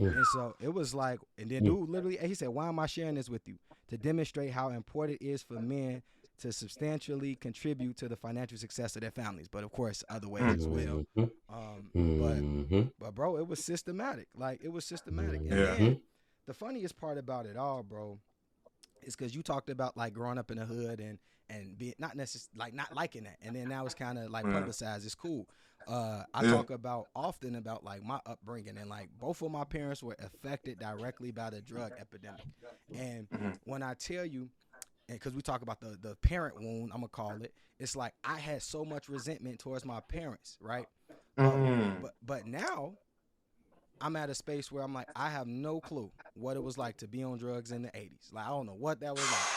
Mm, And so it was like, and then mm, dude literally, he said, "Why am I sharing this with you? To demonstrate how important it is for men to substantially contribute to the financial success of their families, but of course, other ways Mm. as well." mhm, Um, but mhm, but bro, it was systematic. Like it was systematic. And Yeah. then mhm, the funniest part about it all, bro, is because you talked about like growing up in the hood and be not necessarily like not liking that, and then now it's kind of like Yeah. publicized. It's cool. I Yeah. talk about often about like my upbringing, and like both of my parents were affected directly by the drug epidemic. And Mm-hmm. when I tell you, and because we talk about the parent wound, I'm gonna call it. It's like I had so much resentment towards my parents, right? But Mm. but now I'm at a space where I'm like, I have no clue what it was like to be on drugs in the 80s. Like, I don't know what that was like.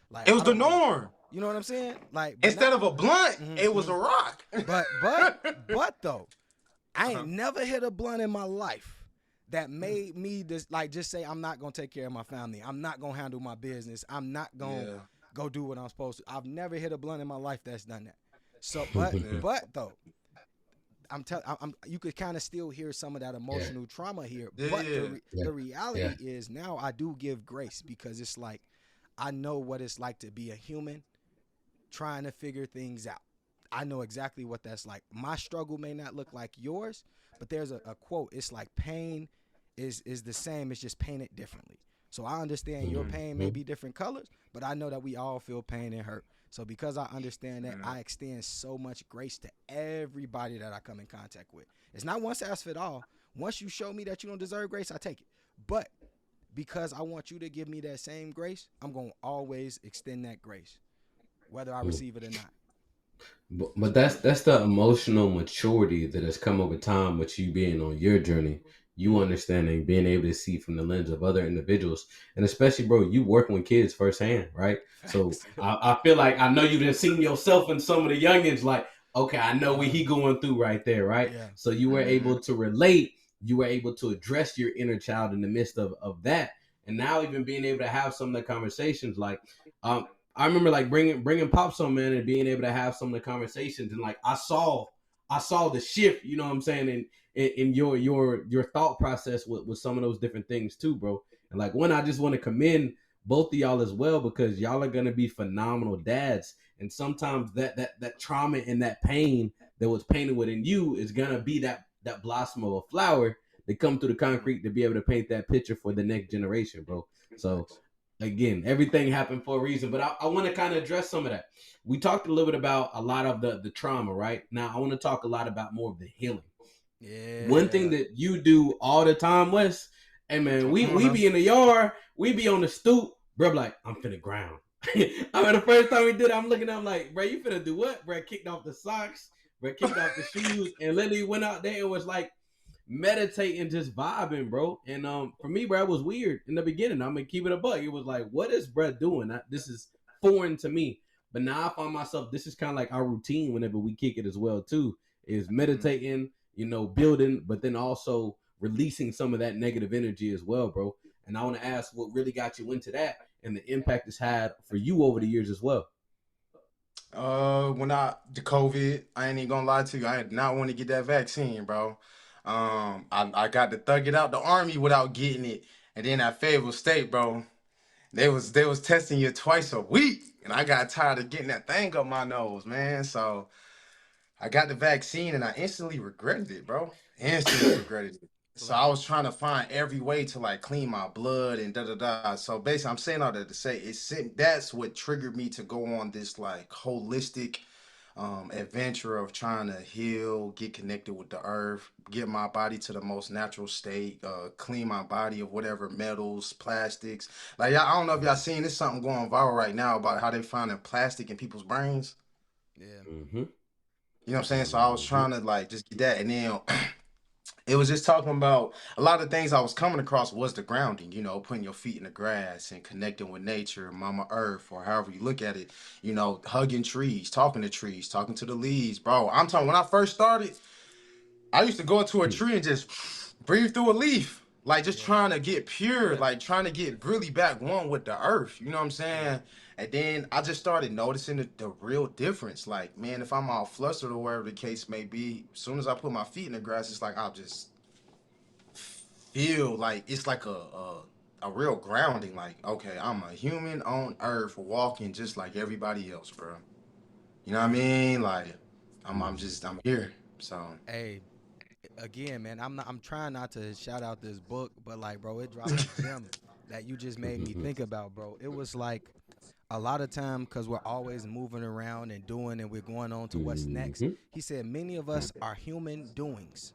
Like, It I was the don't know. norm. You know what I'm saying? Like, but Instead not. of a blunt, it Mm-hmm, was mm-hmm. a rock. But though, I ain't Uh-huh. never hit a blunt in my life that made me just say I'm not gonna take care of my family. I'm not gonna handle my business. I'm not gonna Yeah. go do what I'm supposed to. I've never hit a blunt in my life that's done that. So, Yeah. but though, I'm telling, you could kind of still hear some of that yeah, emotional trauma here. Yeah. But Yeah. yeah, the yeah. reality is now I do give grace because it's like I know what it's like to be a human trying to figure things out. I know exactly what that's like. My struggle may not look like yours, but there's a quote. It's like pain is the same. It's just painted differently. So I understand your pain may Mhm, be different colors, but I know that we all feel pain and hurt. So because I understand that, Yeah. I extend so much grace to everybody that I come in contact with. It's not one size fit all. Once you show me that you don't deserve grace, I take it. But because I want you to give me that same grace, I'm going to always extend that grace, whether I mm. receive it or not. But that's the emotional maturity that has come over time with you being on your journey. You Mm-hmm. understanding, being able to see from the lens of other individuals, and especially, bro, you working with kids firsthand, right? So Facts. I feel like I know you've been seeing yourself in some of the youngins, like, okay, I know what Uh-huh. he going through right there, right? Yeah. So you were Mm-hmm. able to relate, you were able to address your inner child in the midst of that, and now even being able to have some of the conversations, like, I remember like bringing pops on, man, and being able to have some of the conversations, and like I saw the shift, you know what I'm saying, in your thought process with some of those different things too, bro. And like one, I just want to commend both of y'all as well, because y'all are gonna be phenomenal dads. And sometimes that trauma and that pain that was painted within you is gonna be that blossom of a flower that come through the concrete to be able to paint that picture for the next generation, bro. So again, everything happened for a reason. But I want to kind of address some of that. We talked a little bit about a lot of the trauma, right? Now I want to talk a lot about more of the healing. One thing Yeah. that you do all the time, Wes, hey man, Come on we now. be in the yard, we be on the stoop, bro. Like I'm finna ground. I mean, the first time we did it, I'm looking at him like, bro, you finna do what, bro? Kicked off the socks, bro, kicked off the shoes, and literally went out there and was like meditating, just vibing, bro. And for me, bro, it was weird in the beginning. I'm gonna keep it a buck. It was like, what is bro doing? This is foreign to me. But now I find myself, this is kind of like our routine whenever we kick it as well too. Is Mm-hmm. meditating, building, but then also releasing some of that negative energy as well, bro. And I want to ask what really got you into that and the impact it's had for you over the years as well. When the COVID, I ain't even gonna lie to you, I did not want to get that vaccine, bro. I got to thug it out the army without getting it, and then at Fayetteville State, bro, they was testing you twice a week, and I got tired of getting that thing up my nose, man. So I got the vaccine and I instantly regretted it, bro. Instantly regretted it. So I Right. was trying to find every way to like clean my blood and da da da. So basically, I'm saying all that to say that's what triggered me to go on this like holistic adventure of trying to heal, get connected with the earth, get my body to the most natural state, clean my body of whatever metals, plastics. Like I don't know if y'all seen this something going viral right now about how they finding plastic in people's brains. Yeah. Mm-hmm. You know what I'm saying? So I was Mm-hmm. trying to like just get that, and then it was just talking about a lot of things I was coming across was the grounding, putting your feet in the grass and connecting with nature, Mama Earth, or however you look at it, hugging trees, talking to the leaves, bro. I'm talking when I first started, I used to go into a tree and just breathe through a leaf. Like just Yeah. trying to get pure, Yeah. like trying to get really back one with the earth. You know what I'm Yeah. saying? And then I just started noticing the real difference. Like, man, if I'm all flustered or whatever the case may be, as soon as I put my feet in the grass, it's like I'll just feel like it's like a real grounding. Like, okay, I'm a human on Earth, walking just like everybody else, bro. You know what I mean? Like, I'm here. So, Hey, again, man, I'm trying not to shout out this book, but like, bro, it dropped a gem that you just made me think about, bro. It was like a lot of time because we're always moving around and doing, and we're going on to what's next. He said many of us are human doings.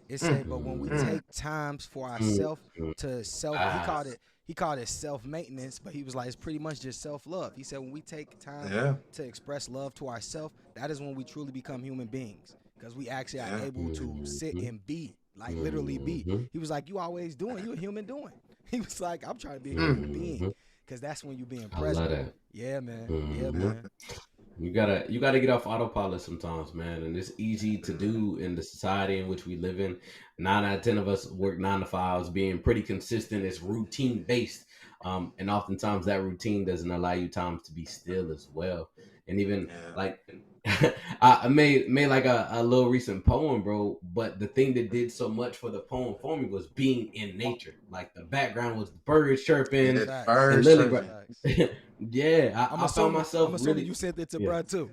It said, but when we mm, take times for ourselves to self, Ah, he called it self maintenance, but he was like it's pretty much just self love. He said when we take time yeah, to express love to ourselves, that is when we truly become human beings because we actually are yeah, able to sit and be, like literally be. He was like, you always doing, you a human doing. He was like, I'm trying to be a mm, human being because that's when you being I love present. that. Yeah, man. Yeah, Mm-hmm. man. You gotta get off autopilot sometimes, man. And it's easy to do in the society in which we live in. 9 out of 10 of us work 9 to 5s, being pretty consistent. It's routine based, and oftentimes that routine doesn't allow you time to be still as well. And even yeah, like I made like a little recent poem, bro. But the thing that did so much for the poem for me was being in nature. Like the background was birds chirping yeah. Facts. and Birds lily, bro. chirping. Facts. Yeah, I found myself I'm assuming really. you sent it to Yeah. bruh too.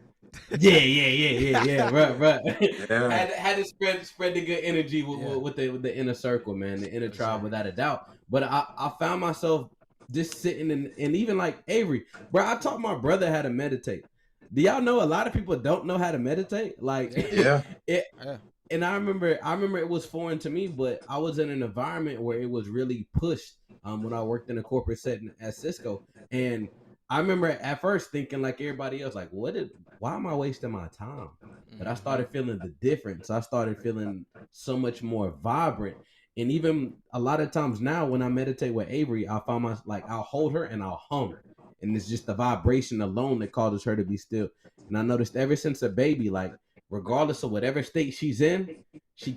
Yeah. Right, right. Yeah, had to spread the good energy Yeah, with the inner circle, man, the inner for tribe, sure. without a doubt. But I found myself just sitting and even like Avery, bro. I taught my brother how to meditate. Do y'all know a lot of people don't know how to meditate? Like Yeah, yeah, it, yeah. and I remember it was foreign to me, but I was in an environment where it was really pushed when I worked in a corporate setting at Cisco. And I remember at first thinking like everybody else, like, why am I wasting my time? But I Mm-hmm. started feeling the difference. I started feeling so much more vibrant. And even a lot of times now when I meditate with Avery, I find my like I'll hold her and I'll hum. And it's just the vibration alone that causes her to be still. And I noticed ever since a baby, like regardless of whatever state she's in, she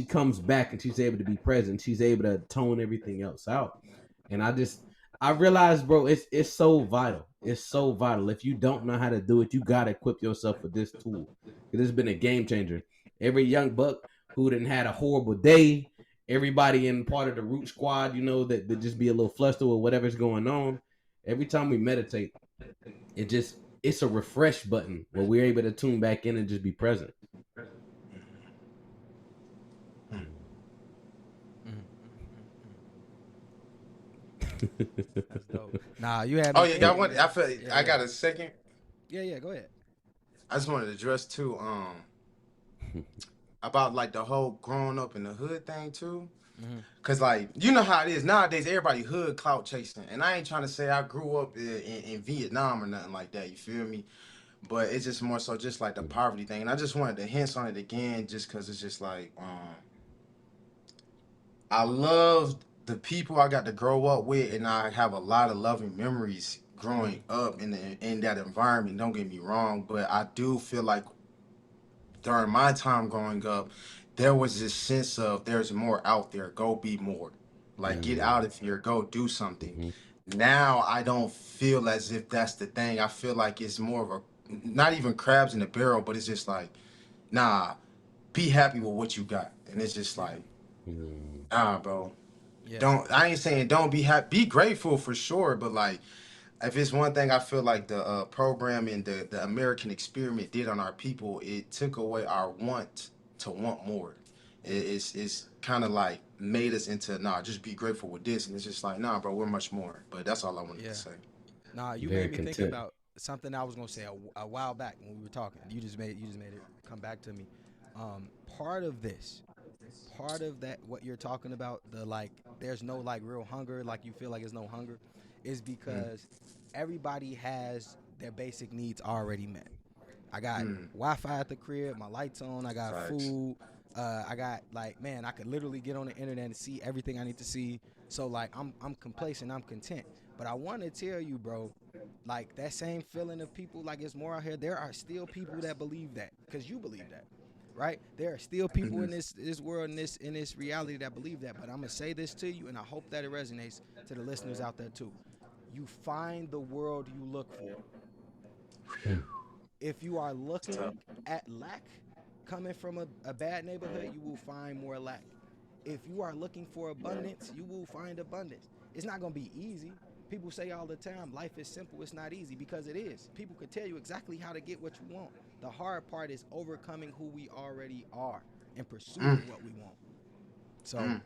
comes back and she's able to be present. She's able to tone everything else out. And I realized, bro, it's so vital. It's so vital. If you don't know how to do it, you gotta equip yourself with this tool. It's been a game changer. Every young buck who didn't had a horrible day, everybody in part of the root squad, that just be a little flustered with whatever's going on. Every time we meditate, it's a refresh button where we're able to tune back in and just be present. That's dope. Nah, you had oh me yeah. Got thinking, one. I man. feel Yeah, I yeah, got a second. yeah. Go ahead. I just wanted to address too, about like the whole growing up in the hood thing too. Mm-hmm. Cause like you know how it is nowadays, everybody hood clout chasing, and I ain't trying to say I grew up in Vietnam or nothing like that. You feel me? But it's just more so just like the poverty thing, and I just wanted to hint on it again, just cause it's just like I loved the people I got to grow up with, and I have a lot of loving memories Mm-hmm. growing up in that environment. Don't get me wrong, but I do feel like during my time growing up, there was this sense of there's more out there. Go be more. Like get out of here. Go do something. Mhm. Now I don't feel as if that's the thing. I feel like it's more of a not even crabs in the barrel, but it's just like, nah, be happy with what you got. And it's just Yeah, like, Mhm. nah, bro. yeah, Don't I ain't saying don't be happy. Be grateful for sure, but like if it's one thing I feel like the program and the American experiment did on our people, it took away our want to want more. It's kind of like made us into nah, just be grateful with this, and it's just like nah, bro, we're much more. But that's all I wanted to yeah. say. Nah, you Very made me think content. about something I was gonna say a while back when we were talking. You just made it come back to me. Um, part of this, part of that, what you're talking about, the like, there's no like real hunger, like you feel like there's no hunger, is Mm, because everybody has their basic needs already met. I got mm, Wi-Fi at the crib, my lights on, I got facts. food, I got like, man, I could literally get on the internet and see everything I need to see. So like, I'm complacent, I'm content. But I want to tell you, bro, like that same feeling of people like it's more out here. There are still people that believe that because you believe that, right? There are still people Hmm. in this world in this reality that believe that. But I'm gonna say this to you, and I hope that it resonates to the listeners out there too. You find the world you look for. If you are Tough. looking at lack coming from a bad neighborhood, you will find more lack. If you are looking for abundance, you will find abundance. It's not going to be easy. People say all the time, life is simple. It's not easy because it is. People could tell you exactly how to get what you want. The hard part is overcoming who we already are in pursuit Mm, of what we want. So mm.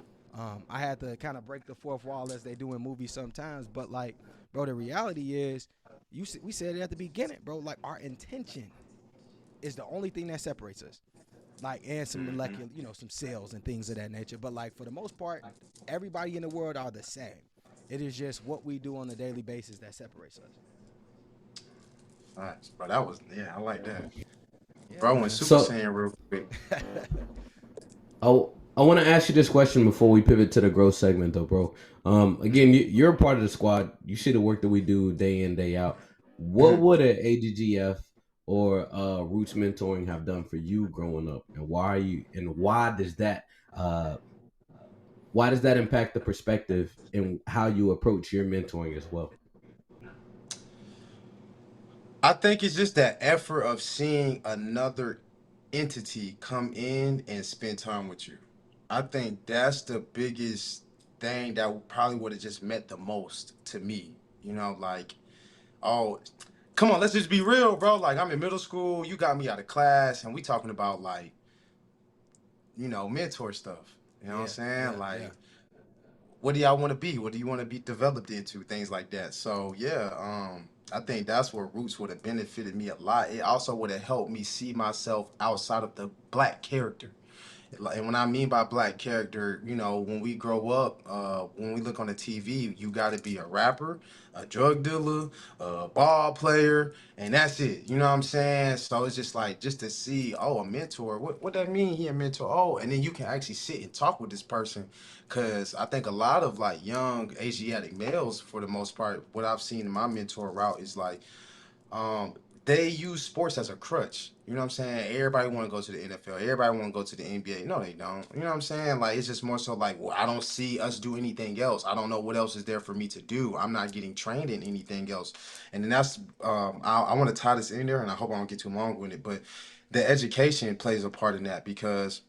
I had to kind of break the fourth wall as they do in movies sometimes. But like, bro, the reality is, we said it at the beginning, bro. Like our intention is the only thing that separates us. Like and some molecular, some cells and things of that nature. But like for the most part, everybody in the world are the same. It is just what we do on a daily basis that separates us. Nice, bro. That was yeah, I like that, Yeah, bro. And man. Super So Saiyan real quick. I want to ask you this question before we pivot to the growth segment, though, bro. Again, you're a part of the squad. You see the work that we do day in, day out. What Mhm. would an AGGF or Roots mentoring have done for you growing up, and uh, why does that impact the perspective and how you approach your mentoring as well? I think it's just that effort of seeing another entity come in and spend time with you. I think that's the biggest thing that probably would have just meant the most to me. You know, like, oh, come on, let's just be real, bro. Like, I'm in middle school, you got me out of class, and we talking about like, mentor stuff. You know what I'm Yeah, saying? yeah, yeah, Like, what do y'all want to be? What do you want to be developed into? Things like that. So yeah, I think that's where Roots would have benefited me a lot. It also would have helped me see myself outside of the black character. And when I mean by black character, when we grow up, when we look on the TV, you got to be a rapper, a drug dealer, a ball player, and that's it. You know what I'm saying? So it's just like just to see, oh, a mentor. What that mean? He a mentor? Oh, and then you can actually sit and talk with this person, because I think a lot of like young Asiatic males, for the most part, what I've seen in my mentor route is like um, they use sports as a crutch. You know what I'm saying? Everybody want to go to the NFL. Everybody want to go to the NBA. No, they don't. You know what I'm saying? Like it's just more so like, well, I don't see us do anything else. I don't know what else is there for me to do. I'm not getting trained in anything else. And then that's I want to tie this in there, and I hope I don't get too long with it. But the education plays a part in that because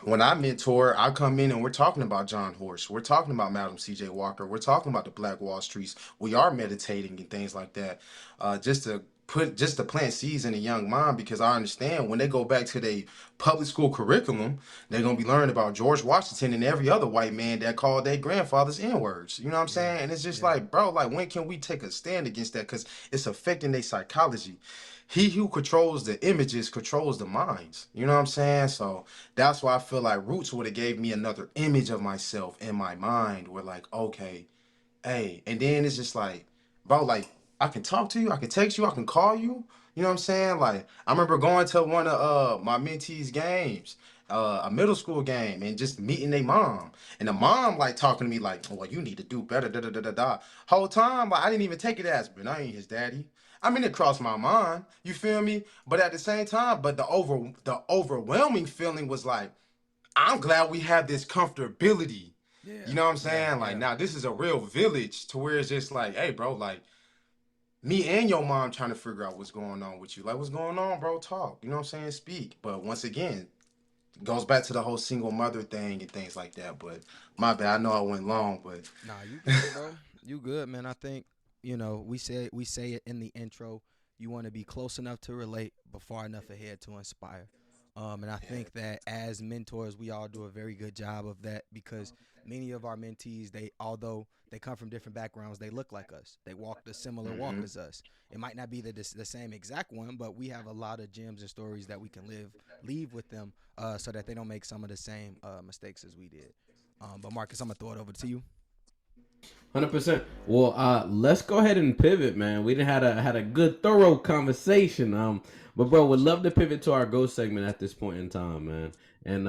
when I mentor, I come in and we're talking about John Horse. We're talking about Madam C.J. Walker. We're talking about the Black Wall Streets. We are meditating and things like that, just to plant seeds in a young mind. Because I understand when they go back to their public school curriculum, they're gonna be learning about George Washington and every other white man that called their grandfathers N-words. You know what I'm yeah, saying? And it's just yeah, like, bro, like when can we take a stand against that? Because it's affecting their psychology. He who controls the images controls the minds. You know what I'm saying? So that's why I feel like Roots would have gave me another image of myself in my mind. Where like, okay, hey, and then it's just like, bro, like I can talk to you, I can text you, I can call you. You know what I'm saying? Like I remember going to one of my mentees' games, a middle school game, and just meeting their mom. And the mom like talking to me like, "Oh, well, you need to do better." Da da da da da. Whole time, like I didn't even take it as, but I ain't his daddy. I mean, it crossed my mind. You feel me? But at the same time, but the overwhelming feeling was like, I'm glad we have this comfortability. You yeah, know what I'm yeah, saying? Like yeah. now this is a real village to where it's just like, hey, bro, like me and your mom trying to figure out what's going on with you. Like, what's going on, bro? Talk. You know what I'm saying? Speak. But once again, it goes back to the whole single mother thing and things like that. But my bad. I know I went long, but Nah, you good, bro. You good, man. I think we say it in the intro. You want to be close enough to relate, but far enough ahead to inspire. And I yeah. think that as mentors, we all do a very good job of that because many of our mentees, although they come from different backgrounds, they look like us. They walk the similar walk Mm-hmm. as us. It might not be the same exact one, but we have a lot of gems and stories that we can leave with them, so that they don't make some of the same mistakes as we did. But Marcus, I'm gonna throw it over to you. 100%. Well, let's go ahead and pivot, man. We done had a good, thorough conversation. But bro, would love to pivot to our growth segment at this point in time, man. And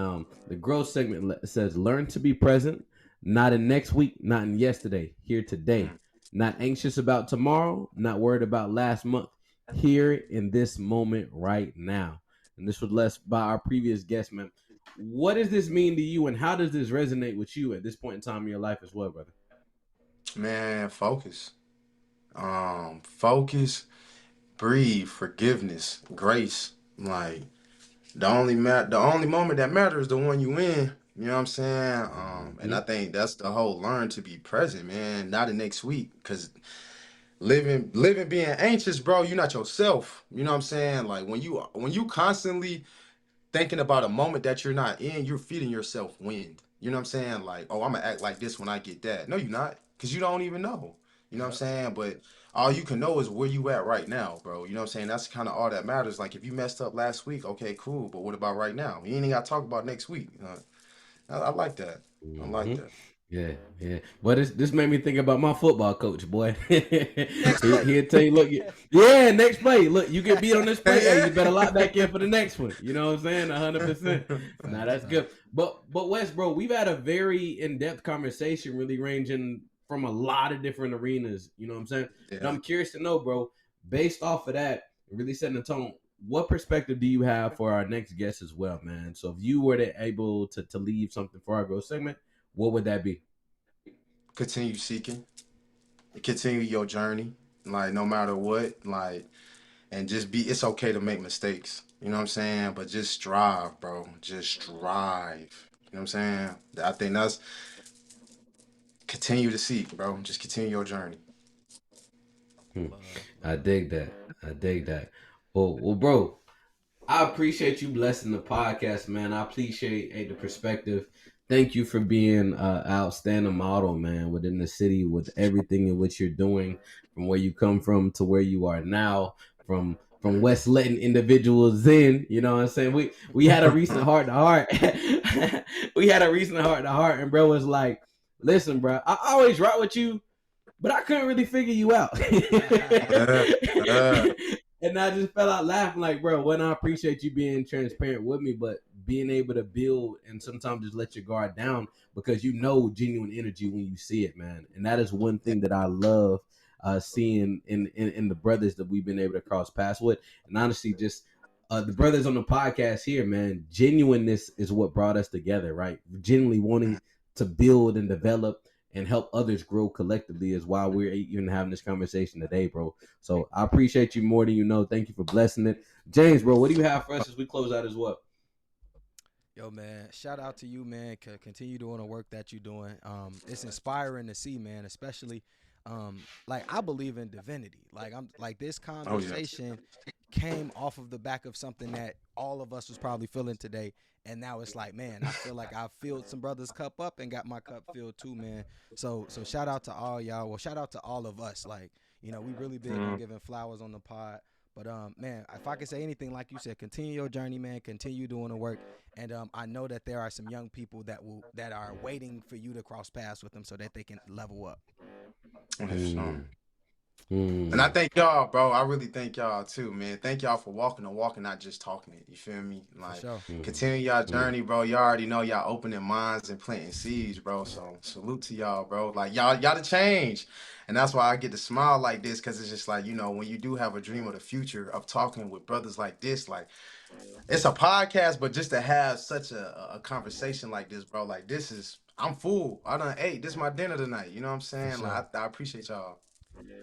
the growth segment says, "Learn to be present, not in next week, not in yesterday, here today. Not anxious about tomorrow, not worried about last month. Here in this moment, right now." And this was less by our previous guest, man. What does this mean to you, and how does this resonate with you at this point in time in your life as well, brother? Man, focus. Focus, breathe, forgiveness, grace. Like the only moment that matters is the one you in. You know what I'm saying? And Mm-hmm. I think that's the whole learn to be present, man. Not the next week, because living being anxious, bro. You're not yourself. You know what I'm saying? Like when you constantly thinking about a moment that you're not in, you're feeding yourself wind. You know what I'm saying? Like, oh, I'm gonna act like this when I get that. No, you're not, because you don't even know. You know what I'm Yep. saying? But all you can know is where you at right now, bro. You know what I'm saying? That's kind of all that matters. Like, if you messed up last week, okay, cool. But what about right now? You ain't got to talk about next week. I like that. I like Hmm. that. Yeah, yeah. But this made me think about my football coach, boy. Next play. He'll tell you, look, yeah, next play. Look, you get beat on this play. Hey, Yeah. you better lock back in for the next one. You know what I'm saying? 100%. Nah, Facts, that's good. facts. But Wes, bro, we've had a very in-depth conversation, really ranging from a lot of different arenas. You know what I'm saying? And Yeah. I'm curious to know, bro, based off of that, really setting the tone. What perspective do you have for our next guest as well, man? So if you were able to leave something for our growth segment, what would that be? Continue seeking. Continue your journey. Like, no matter what. Like, and just be. It's okay to make mistakes. You know what I'm saying? But just strive, bro. Just strive. You know what I'm saying? I think that's continue to seek, bro. Just continue your journey. Hmm. Love, I love. dig that. I dig that. Well, bro, I appreciate you blessing the podcast, man. I appreciate the perspective. Thank you for being an outstanding model, man, within the city with everything in which you're doing, from where you come from to where you are now, from West letting individuals in. You know what I'm saying? We had a recent heart to heart. We had a recent heart to heart, and bro was like, "Listen, bro, I always rock with you, but I couldn't really figure you out." Uh, uh, And I just fell out laughing, like, bro, when I appreciate you being transparent with me, but being able to build and sometimes just let your guard down because you know genuine energy when you see it, man. And that is one thing that I love seeing in the brothers that we've been able to cross paths with. And honestly, just the brothers on the podcast here, man, genuineness is what brought us together, right? Genuinely wanting to build and develop and help others grow collectively is why we're even having this conversation today, bro. So I appreciate you more than you know. Thank you for blessing it. James, bro, what do you have for us as we close out as well? Yo, man, shout out to you, man. Continue doing the work that you're doing. It's inspiring to see, man, especially like I believe in divinity. Like I'm like this oh yeah. conversation came off of the back of something that all of us was probably feeling today. And now it's like, man, I feel like I filled some brothers' cup up and got my cup filled too, man. So shout out to all y'all. Well, shout out to all of us. Like, we really big on Mm, giving flowers on the pod. But man, if I could say anything, like you said, continue your journey, man. Continue doing the work. And I know that there are some young people that are waiting for you to cross paths with them so that they can level up. 100%. Mm, And I mm, thank y'all, bro. I really thank y'all too, man. Thank y'all for walking the walk and not just talking it. You feel me? For Like, sure. mm, continue y'all mm. journey, bro. Y'all already know y'all opening minds and planting seeds, bro. So salute to y'all, bro. Like, y'all the change. And that's why I get to smile like this, because it's just like, when you do have a dream of the future of talking with brothers like this, like, it's a podcast, but just to have such a conversation like this, bro, like, I'm full. I done ate. This is my dinner tonight. You know what I'm For saying? sure. Like, I appreciate y'all.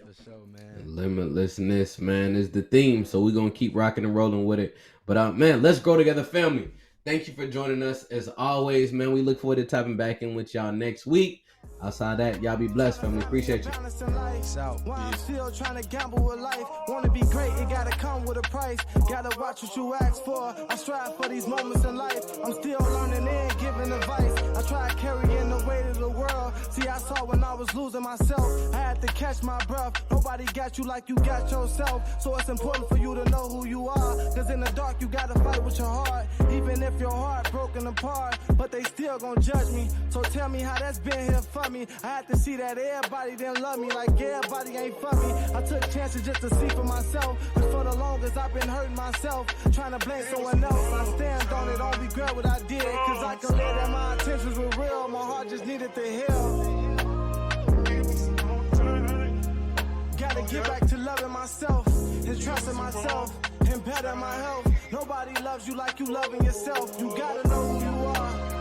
For sure, man. Limitlessness, man, is the theme. So we're gonna keep rocking and rolling with it. But man, let's grow together, family. Thank you for joining us as always, man. We look forward to tapping back in with y'all next week. Outside that, y'all be blessed, family. Appreciate you. Peace out. Why I'm Peace. still trying to gamble with life. Wanna be great, it gotta come with a price. Gotta watch what you ask for. I strive for these moments in life. I'm still learning and giving advice. I try carrying the weight of the world. See, I saw when I was losing myself. I had to catch my breath. Nobody got you like you got yourself. So it's important for you to know who you are. Cause in the dark, you gotta fight with your heart. Even if your heart broken apart. But they still gon' judge me. So tell me how that's been here for me. I had to see that everybody didn't love me like everybody ain't for me. I took chances just to see for myself. Cause for the longest I've been hurting myself. Trying to blame someone else. I stand on it, don't regret what I did. Cause I can live that my intentions were real. My heart just needed to heal. Gotta get back to loving myself and trusting myself and better my health. Nobody loves you like you loving yourself. You gotta know who you are.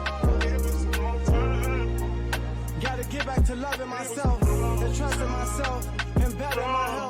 Gotta get back to loving myself and trusting myself and better my health.